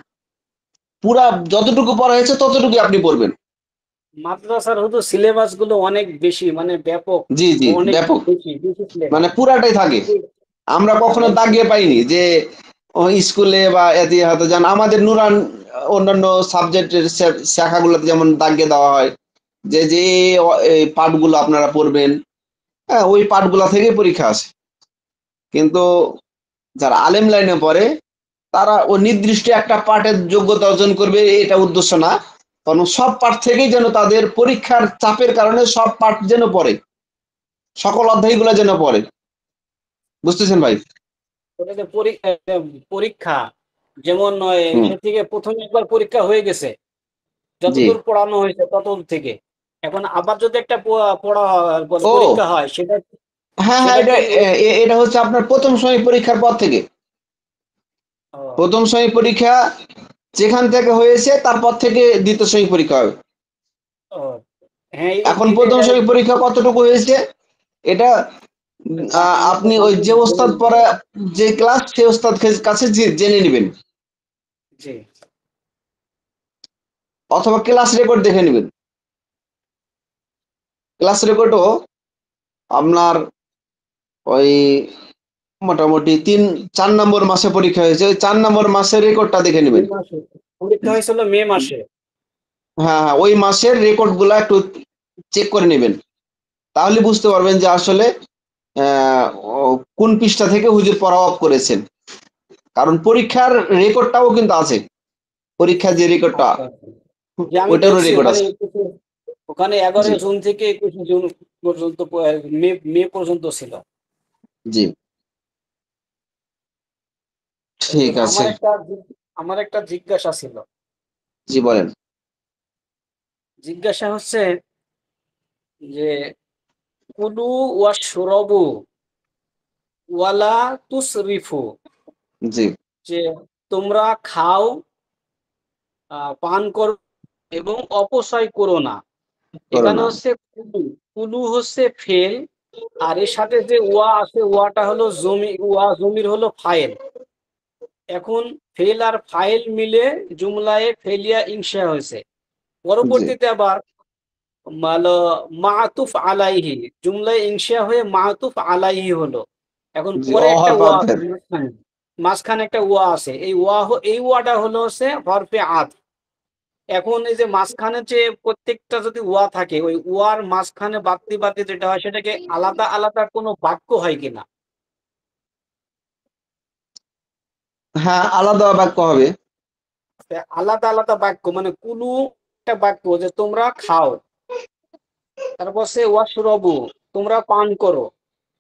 পুরা যতটুকু পড়া হয়েছে ততটুকু আপনি পড়বেন। মাদ্রাসার হয়তো সিলেবাস গুলো অনেক বেশি, মানে ব্যাপক। জি জি, অনেক ব্যাপক, বেশি syllabus। মানে পুরাটাই থাকে। আমরা কখনো দাগিয়ে পাইনি যে স্কুলে বা এতে হয়তো যেন আমাদের নুরান অন্যান্য সাবজেক্টের শাখাগুলোতে যেমন দাগিয়ে দেওয়া হয় যে যে এই পাঠগুলো আপনারা পড়বেন, হ্যাঁ ওই পাঠগুলো থেকে পরীক্ষা আসে। কিন্তু যারা আলেম লাইনে পড়ে তারা ও নির্দিষ্ট একটা পাঠের যোগ্যতা অর্জন করবে এটা উদ্দেশ্য না, কারণ সব পাঠ থেকেই যেন তাদের পরীক্ষার চাপের কারণে সব পাঠ যেন পড়ে, সকল অধ্যায়গুলো যেন পড়ে, বুঝতেছেন ভাই? ওটা যে পরীক্ষা যেমন এ থেকে প্রথমে একবার পরীক্ষা হয়ে গেছে, জি যতদূর পড়ানো হয়েছে ততদূর থেকে, এখন আবার যদি একটা ও পরীক্ষা হয়, সেটা হ্যাঁ হ্যাঁ, সেটা এটা কি এটা হচ্ছে আপনার প্রথম শ্রেণী পরীক্ষার পর থেকে। ও, প্রথম শ্রেণী পরীক্ষা যেখান থেকে হয়েছে তারপর থেকে দ্বিতীয় শ্রেণী পরীক্ষা হবে। ও, হ্যাঁ এখন প্রথম শ্রেণী পরীক্ষা কতটুকু হয়েছে এটা আপনি ওই যে ওস্তাদ পড়া যে ক্লাস সে ওস্তাদ কাছে জেনে নেবেন, জি অথবা ক্লাস রেকর্ড দেখে নেবেন। ক্লাস রেকর্ডও আপনার ওই মোটামুটি 3-4 নম্বর মাসে পরীক্ষা হয়েছে, ওই 4 নম্বর মাসের রেকর্ডটা দেখে মে নেবেন। মাসে পরীক্ষা হয়েছিল, মে মাসে। হ্যাঁ হ্যাঁ, ওই মাসের রেকর্ড গুলা একটু চেক করে নেবেন, তাহলে বুঝতে পারবেন যে আসলে কোন পৃষ্ঠা থেকে হুজুর পড়া অফ করেছেন। কারণ পরীক্ষার রেকর্ডটাও কিন্তু আছে, পরীক্ষার যে রেকর্ডটা আচ্ছা, আচ্ছা। যে আমি ওটারও দেখছি রেকর্ড ওখানে আছে। ওখানে জি 11 জুন থেকে 21 জুন পর্যন্ত, মে মে পর্যন্ত ছিল। জি, ঠিক আছে। আমার একটা জিজ্ঞাসা ছিল। জি বলেন। জিজ্ঞাসা হচ্ছে যে কুলু ওয়াশরবু ওয়ালা তুসরিফু, জি, যে তোমরা খাও, পান করো এবং অপচয় করো না। করো এখানে না। হচ্ছে কুলু, কুলু হচ্ছে ফেল, আর এর সাথে যে ওয়া আছে ওয়াটা হলো জমির হলো ফাইল। এখন ফেল আর ফাইল মিলে জুমলায় ফেলিয়া ইনশা হয়েছে। জি, পরবর্তীতে আবার মাতুফ আলাইহি, জুমলায় ইনশা হয়ে মাতুফ আলাইহি হলো। এখন জি, পরে একটা ওয়া আছে অহরফের। মাঝখানে একটা ওয়া আছে, এই ওয়াটা হলো হচ্ছে হরফে আত। এখন এই যে মাঝখানে যে প্রত্যেকটা যদি ওয়া থাকে, ওই ওয়ার মাঝখানে বাড়তি বাড়তি যেটা হয় সেটাকে আলাদা আলাদা কোনো বাক্য হয় কিনা? হ্যাঁ, আলাদা বাক্য হবে। আলাদা আলাদা বাক্য মানে কুলু একটা বাক্য যে তোমরা খাও, তারপর সে ওয়াশরবু তোমরা পান করো,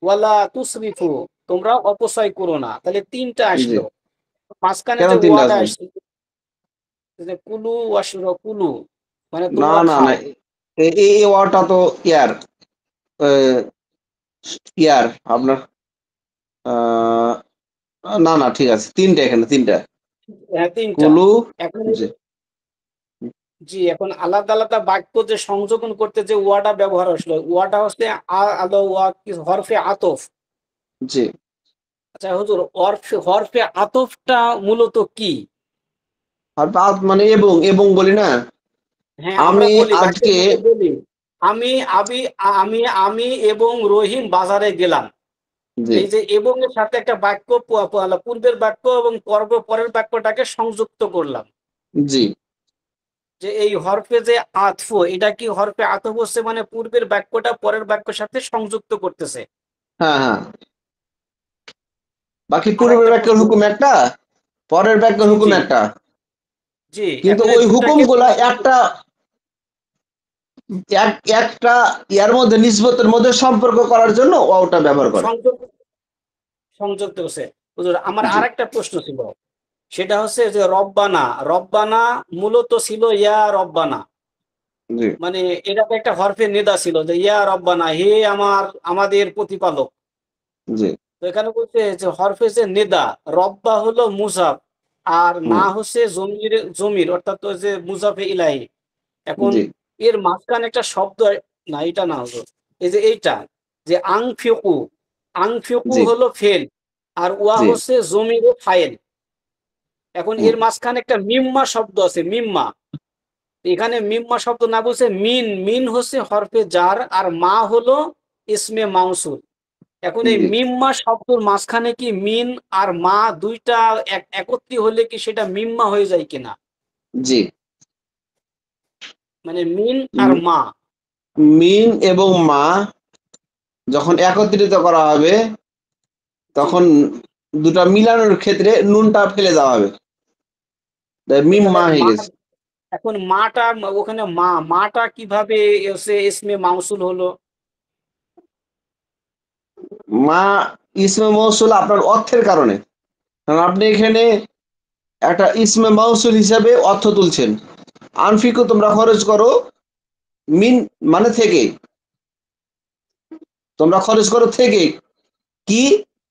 ওয়ালা তুসরিফু তোমরা অপচয় করো না, তাহলে তিনটা জি, আসলো। মাঝখানে কেন যে তিনটা ওয়াটা আসবে? আসছে যে কুলু কুলু মানে না তোমরা না না, খাও। এই ওয়াটা তো ইয়ার, ইয়ার আপনার আহ, না না, ঠিক আছে, তিনটা, এখানে তিনটা। হ্যাঁ তিনটা। কুলু। এখন জি জি, এখন আলাদা আলাদা বাক্য যে সংযোজন করতে যে ওয়াটা ব্যবহার হলো, ওয়াটা হচ্ছে হরফে আতফ। জি, আচ্ছা হুজুর, হরফে আতফটা মূলত কি? আর বাদ মানে এবং এবং বলি না। হ্যাঁ আমরা আমি বলি, বাক্যের আজকে, মধ্যে বলি আমি আবি আমি আমি এবং রহিম বাজারে গেলাম। জি এই যে এবং এর সাথে একটা বাক্য পূর্বের বাক্য এবং পরের বাক্যটাকে সংযুক্ত করলাম। জি, যে এই হরফে যে আতফ, এটা কি হরফে আতফ হচ্ছে মানে পূর্বের বাক্যটা পরের বাক্যের সাথে সংযুক্ত করতেছে। হ্যাঁ হ্যাঁ, বাকি আর পূর্বের একটা বাক্যের প্রশ্ন, হুকুম একটা, পরের বাক্যের জি হুকুম জি একটা, জি, কিন্তু এখন এই ওই দুটাকে হুকুমগুলা একটা একটা ইয়ার মধ্যে নিসবতের মধ্যে সম্পর্ক করার জন্য ওটা ব্যবহার করে। সংযোগ সংযুক্ত করছে। হুজুর আমার জি আর একটা প্রশ্ন ছিল, সেটা হচ্ছে যে রব্বানা, রব্বানা মূলত ছিল ইয়া রব্বানা, জি মানে এটা তো একটা হরফে নিদা ছিল যে ইয়া রব্বানা, হে আমাদের প্রতিপালক। জি, তো এখানে বলছে যে হরফে যে নিদা, রব্বা হলো মুজাফ, আর না হুম, হচ্ছে জমির অর্থাৎ ওই যে মুজাফে ইলাহি। এখন জি এর মাঝখানে একটা শব্দ, না এটা না হলো, এই যে এইটা যে আংফিকু, আংফিকু জি হলো ফেল, আর ওয়া জি, হচ্ছে জমির ফাইল। এখন হুম, এর মাঝখানে একটা মিম্মা শব্দ আছে, মিম্মা। এখানে মিম্মা শব্দ না বলছে মিন, মিন হচ্ছে হরফে জার, আর মা হলো ইসমে মাউসুল। এখন এই জি মিম্মা শব্দর মাঝখানে কি মিন আর মা দুইটা একত্রী হলে কি সেটা মিম্মা হয়ে যায় কিনা? জি, মানে মিন আর মা। মিন এবং মা যখন একত্রিত করা হবে জি, তখন দুটা মিলানোর ক্ষেত্রে নুনটা ফেলে দেওয়া হবে, তাই তো মিম তাহলে মা হয়ে মা, গেছে। এখন মাটা ওখানে মাটা কিভাবে এসে ইসমে মাউসুল হলো? মা ইসমে মৌসুল আপনার অর্থের কারণে, কারণ আপনি এখানে একটা ইসমে মাউসুল হিসাবে অর্থ তুলছেন। আনফিকু তোমরা খরচ করো, মিন মানে থেকে, তোমরা খরচ করো থেকে কি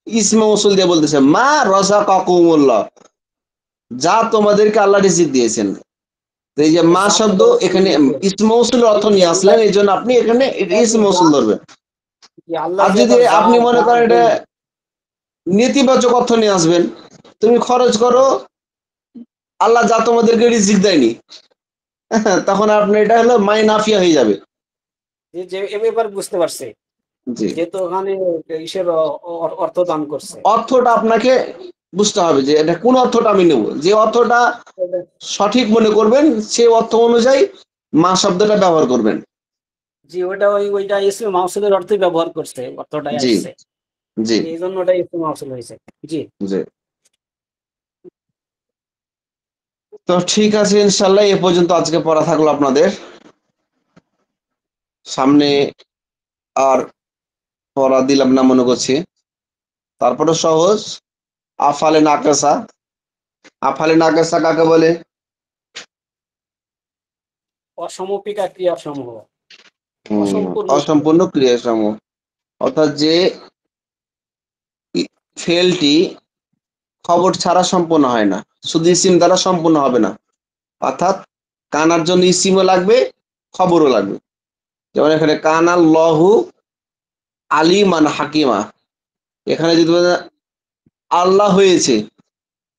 ইসমে মৌসুল দিয়ে বলতেছে মা রাযাকাকুমুল্লাহ, যা তোমাদেরকে আল্লাহ রিজিক দিয়েছেন। তো এই যে মা যা শব্দ এখানে ইসমে মৌসুলের অর্থ নিয়ে আসলেন, এই জন্য আপনি এখানে ইসমে মৌসুল ধরবেন। আল্লাহ আর যে যদি এবার যা আপনি মনে যা করেন এটা বলবে, নেতিবাচক অর্থ নিয়ে আসবেন, তুমি খরচ করো, আল্লাহ যা তোমাদেরকে রিজিক দেয়নি, তখন আপনার এটা হলো মাই নাফিয়া হয়ে যাবে। যে এবার বুঝতে পারছে, জি, যেহেতু ওখানে ঈশ্বর অর্থ দান করছে। অর্থটা আপনাকে বুঝতে হবে যে এটা কোন অর্থটা আমি নেব, যে অর্থটা সঠিক মনে করবেন সেই অর্থ অনুযায়ী মা শব্দটা ব্যবহার করবেন। জি, ওইটা ইসমে মাউসুলের অর্থে ব্যবহার করছে, অর্থটাই জি আসছে, জি এই জন্য ওটা ইসমে মাউসুল হয়েছে। জি, জি। তো ঠিক আছে, ইনশাল্লাহ এ পর্যন্ত আজকে পড়া থাকলো আপনাদের সামনে। আর পড়া দিলাম না মনে করছি। তারপরে সহজ আফালে নাকেসা। আফালে নাকেসা কাকে বলে? অসমপিকা ক্রিয়া সমূহ, অসম্পূর্ণ ক্রিয়া। অসম্পূর্ণ ক্রিয়াসমূহ, অর্থাৎ যে ফেলটি খবর ছাড়া সম্পূর্ণ হয় না, শুধু ইসিম দ্বারা সম্পূর্ণ হবে না। অর্থাৎ কানার জন্য ইসিমও লাগবে, খবরও লাগবে। যেমন এখানে কানা লহু আলিমান হাকিমা, এখানে যদি বলেন আল্লাহ হয়েছে,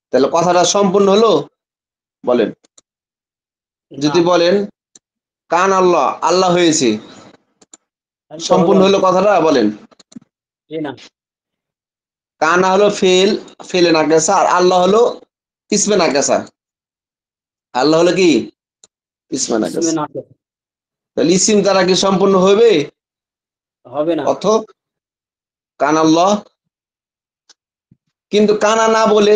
তাহলে কথাটা সম্পূর্ণ হলো? বলেন। না, যদি বলেন কান আল্লাহ, আল্লাহ হয়েছে, তাহলে তো হলো সম্পূর্ণ না। হলো কথাটা? বলেন। জি না, কানা হলো ফেল, ফেলে নাকেসা, আর আল্লাহ হলো ইসমে নাকেসা। আল্লাহ হলো কি? ইসমে ইসমে নাকেসা। নাকে তাহলে ইসিম দ্বারা কি সম্পূর্ণ হবে হবে না, অর্থ? কান আল্লাহ, কিন্তু কানা না বলে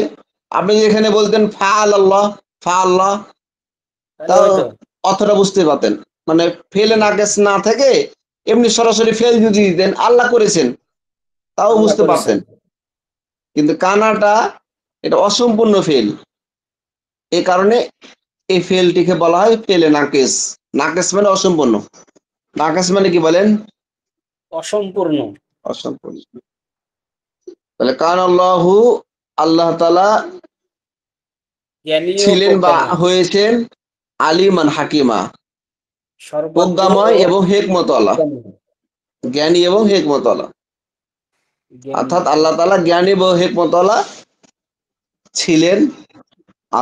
আপনি যেখানে বলতেন ফা আল্লাহ, ফা আল্লাহ, তাহলে তাও হয়তো। অর্থটা বুঝতে পারতেন। মানে ফেলে জি, নাকেস না থেকে এমনি সরাসরি ফেল যদি দিতেন আল্লাহ করেছেন, তাও আল্লাহ বুঝতে করেছেন। পারতেন। কিন্তু কানাটা এটা অসম্পূর্ণ ফেল, এই কারণে এই ফেলটিকে বলা হয় ফেলে নাকেস। নাকেস মানে অসম্পূর্ণ। নাকেস মানে কি বলেন? অসম্পূর্ণ। অসম্পূর্ণ। তাহলে কান আল্লাহু, আল্লাহ তাআলা জ্ঞানী ও ছিলেন বা প্রজ্ঞাময়, হয়েছেন আলিমান হাকিমা, সর্বজ্ঞ প্রজ্ঞাময় ও এবং হেকমতওয়ালা, প্রজ্ঞাময়। জ্ঞানী এবং হেকমতওয়ালা। জ্ঞানী। অর্থাৎ আল্লাহ তাআলা জ্ঞানী এবং হেকমতওয়ালা ছিলেন,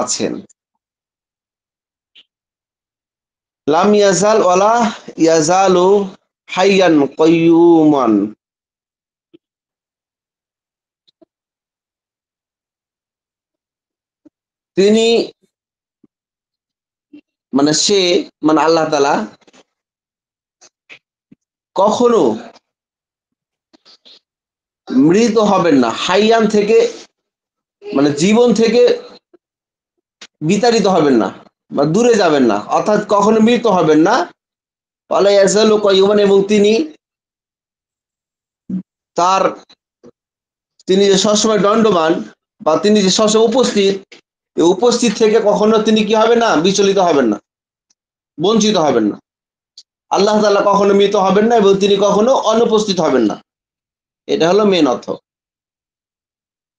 আছেন। লাম ইয়াজাল ওয়ালা ইয়াজালু হাইয়ান কাইয়ুমান। তিনি মানে সে, মানে আল্লাহ তাআলা কখনো মৃত হবেন না। হাইয়ান থেকে মানে জীবন থেকে বিতাড়িত হবেন না বা দূরে যাবেন না, অর্থাৎ কখনো মৃত হবেন না। ওয়ালা ইয়াজালু কাইয়ুমান, এবং তিনি তার, তিনি যে সবসময় দণ্ডবান বা তিনি যে সবসময় উপস্থিত, এই উপস্থিত থেকে কখনো তিনি কি হবে না? বিচলিত হবেন না, বঞ্চিত হবেন না। আল্লাহ তাআলা কখনো মৃত হবেন না এবং তিনি কখনো অনুপস্থিত হবেন না। এটা হলো মেন অর্থ।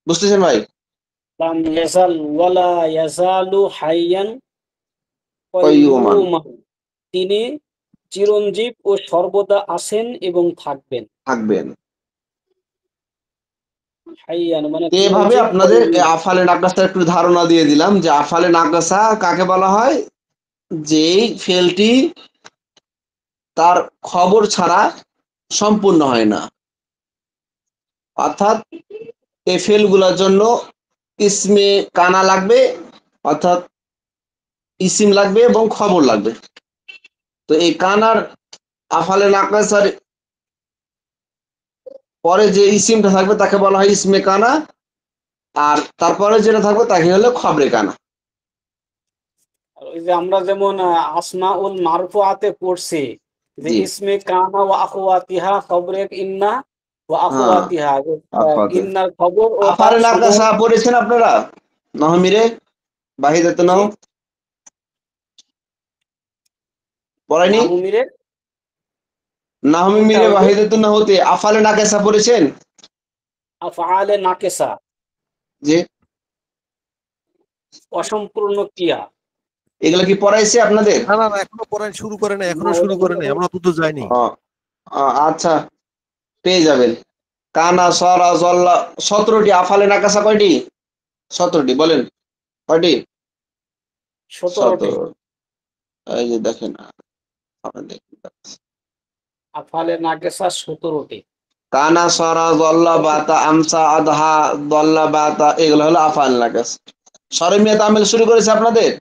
বুঝতেছেন ভাই? লাম ইয়াজাল ওয়ালা ইয়াজালু হাইয়ান কাইয়ুমান, কাইয়্যুমান, তিনি চিরঞ্জীব ও সর্বদা আছেন এবং থাকবেন। থাকবেন। হাইয়ান মানে তো এভাবে চিরঞ্জীব, আপনাদের কাইয়্যুম। আফালে নাকাসা একটু ধারণা দিয়ে দিলাম যে আফালে নাকাসা কাকে বলা হয়। যেই ফেলটি তার খবর ছাড়া সম্পূর্ণ হয় না, অর্থাৎ এই ফেলগুলোর জন্য ইসমে কানা লাগবে, অর্থাৎ ইসিম লাগবে এবং খবর লাগবে। তো এই কানার আফালে নাকাসার পরে যে ইসিমটা থাকবে তাকে বলা হয় ইসমে কানা, আর তারপরে যেটা থাকবে তাকে হলো খবরে কানা। ওই যে আমরা যেমন আসমাউল মারফুআতে পড়ছি যে জি, ইসমে কানা ওয়া আখওয়াতিহা, খবরে ইন্না ওয়া হ্যাঁ, আখওয়াতিহা, যে, আফাতে ইন্নার খবর ও তার আফালে সমূহ। নাকাসা পড়েছেন আপনারা নহমিরে, বাহিদাতে জি, নাও পড়ায়নি? নাহুমিরে। নাহমি মিরে ওয়াহিদাতুন হতে আফালে নাকেসা পড়েছেন? আফআলে নাকেসা, যে অসম্পূর্ণ ক্রিয়া। এগুলো কি পড়াইছে আপনাদের? না না না, এখনো পড়াই শুরু করে নাই, এখনো শুরু করে নাই, আমরা তো যাইনি। আচ্ছা, পেয়ে যাবেন। কানা সরা জল্লা 17টি, আফালে নাকাসা কয়টি? 17টি, বলেন কয়টি? 17টি। 17। এই যে দেখেন, আফআলে নাকেসা 17টি। কানা সরা জল্লা বাতা আমসা আদহা দল্লা বাতা, এগুলো হলো আফাল নাকাস। সরমিয়া তামিল শুরু করেছে আপনাদের?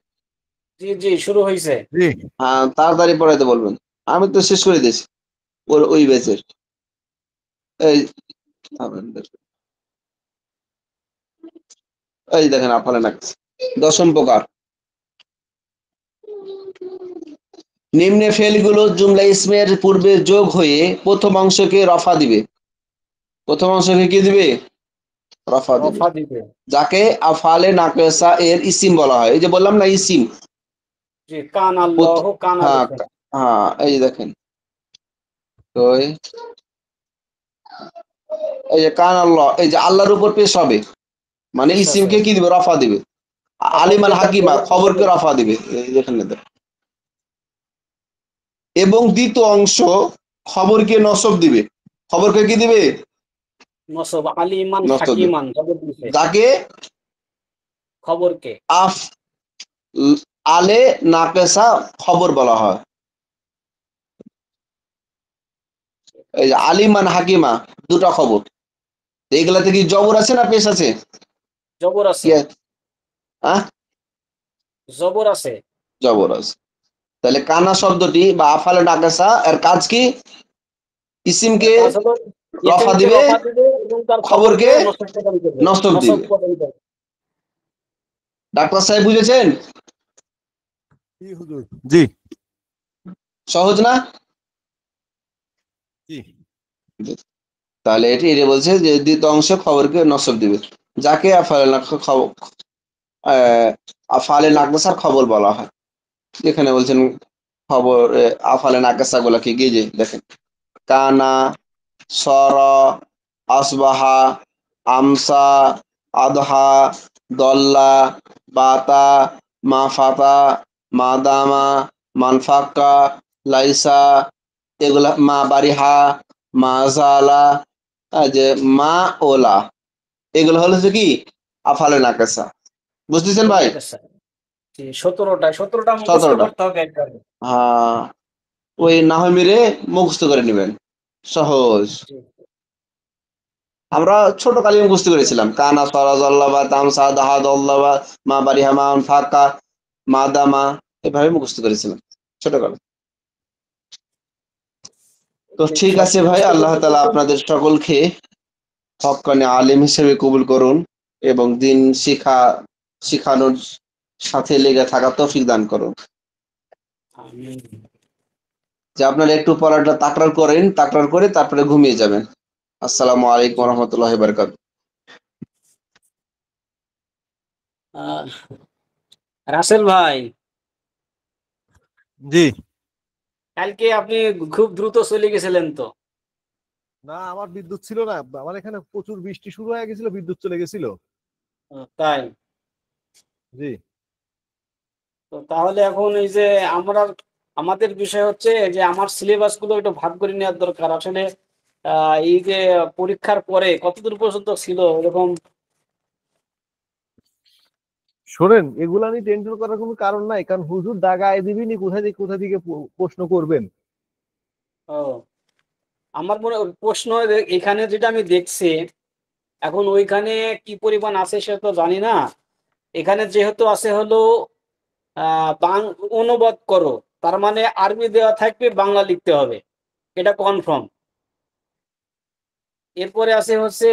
জি জি, শুরু হয়েছে। জি হ্যাঁ, তাড়াতাড়ি পড়াইতে বলবেন, আমি তো শেষ করে দিয়েছি ওই ব্যাচের। এই এই দেখেন আফালে নাকাস 10ম প্রকার। নিম্নে ফেলগুলো জুমলা ইসমের পূর্বে যোগ হয়ে প্রথম অংশকে রফা দিবে। প্রথম অংশকে কি দিবে? রফা দিবে। রফা দিবে। যাকে আফালে নাকেসা এর ইসিম বলা হয়। এই যে বললাম না ইসিম। জি, কান আল্লাহ, কান হ্যাঁ আলিফ। হ্যাঁ, এই যে দেখেন, তো এই যে কান আল্লাহ, এই যে আল্লাহর উপর পেশ হবে, মানে পেশ আছে। ইসিমকে কি দিবে? রফা দিবে। আলিমান হাকিমা, খবরকে রফা দিবে। এই দেখেন না, এবং দ্বিতীয় অংশ খবরকে নসব দিবে। খবরকে কি দিবে? নসব, আলিমান নসব দিবে। হাকিমান, খবর দিবে। যাকে খবরকে আফ আলে নাকেসা খবর বলা হয়। এই যে আলিমান হাকিমা, দুটা খবর। এগুলাতে কি জবর আছে না পেশ আছে? জবর আছে। জবর আছে। জবর আছে। তাহলে কানা শব্দটি বা আফালে নাকেসা এর কাজ কি? ইসিমকে কাজ হলো রফা ইসিমকে দিবে, রফা দিবে এবং তার খবরকে খবরকে নসব প্রদান করবে। নসব নসব দিবে। প্রদান করবে। ডাক্তার সাহেব বুঝেছেন? জি সহজ না? জি। তাহলে এটা বলছে যে দ্বিতীয় অংশে খবরকে নসব দিবে, যাকে আফালে নাকেসার খবর বলা হয়। এখানে বলছেন খবর আফালে নাকেসা গুলা কি, যে দেখেন কানা, সর, আসবাহা, আমসা, আদহা, দল্লা, বাতা, মাফাতা, মাদামা, মানফাক্কা, লাইসা, এগুলা মা বারিহা, মা জালা, যে মা ওলা, এগুলো হলো যে কি আফালে নাকেসা। বুঝতেছেন ভাই? নাকেসা। জি, 17টা মুখস্থ 17টা। করতে হবে একবারে। হ্যাঁ, ওই নাহয় মিরে মুখস্থ করে নেবেন, সহজ। জি। আমরা ছোট কালে মুখস্থ করেছিলাম, কানা সরাজল্লা বা তামসা দাহাদল্লা বা মা বারিহা মা ফাঁকা মা দামা, এভাবে মুখস্থ করেছিলাম ছোটকালে। তো ঠিক সব আছে ভাই, মুখস্থ আল্লাহ করতে তাআলা করতে আপনাদের সকলকে হক্কানি আলেম হিসেবে কবুল করুন এবং দিন শিখানোর সাথে লেগে থাকা তৌফিক দান করুন। আমিন। যে আপনারা একটু পড়াটা তাকরার করেন, তাকরার করে তারপরে ঘুমিয়ে যাবেন। আসসালামু আলাইকুম ওয়া রাহমাতুল্লাহি ওয়া বারাকাতুহু। আহ, রাসেল ভাই, জি। কালকে আপনি খুব দ্রুত চলে গেছিলেন তো। না, আমার বিদ্যুৎ ছিল না, আমার এখানে প্রচুর বৃষ্টি শুরু হয়ে গেছিল, বিদ্যুৎ চলে গেছিল। তাই? জি তো তাহলে এখন এই যে আমাদের বিষয় হচ্ছে যে আমার সিলেবাস গুলো একটু ভাগ করে নেওয়ার দরকার আসলে। এই যে পরীক্ষার পরে কতদূর পর্যন্ত ছিল এরকম? শোনেন, এগুলা নিয়ে টেনশন করার কোনো কারণ নাই, কারণ হুজুর দাগায় দিবিনি কোথা থেকে প্রশ্ন করবেন। ও, আমার মনে প্রশ্ন এখানে যেটা আমি দেখছি এখন, ওইখানে কি পরিমাণ আছে সেটা তো জানি না। এখানে যেহেতু আছে হলো অনুবাদ করো, তার মানে আরবি দেওয়া থাকবে, বাংলা লিখতে হবে, এটা কনফার্ম। এরপরে আছে হচ্ছে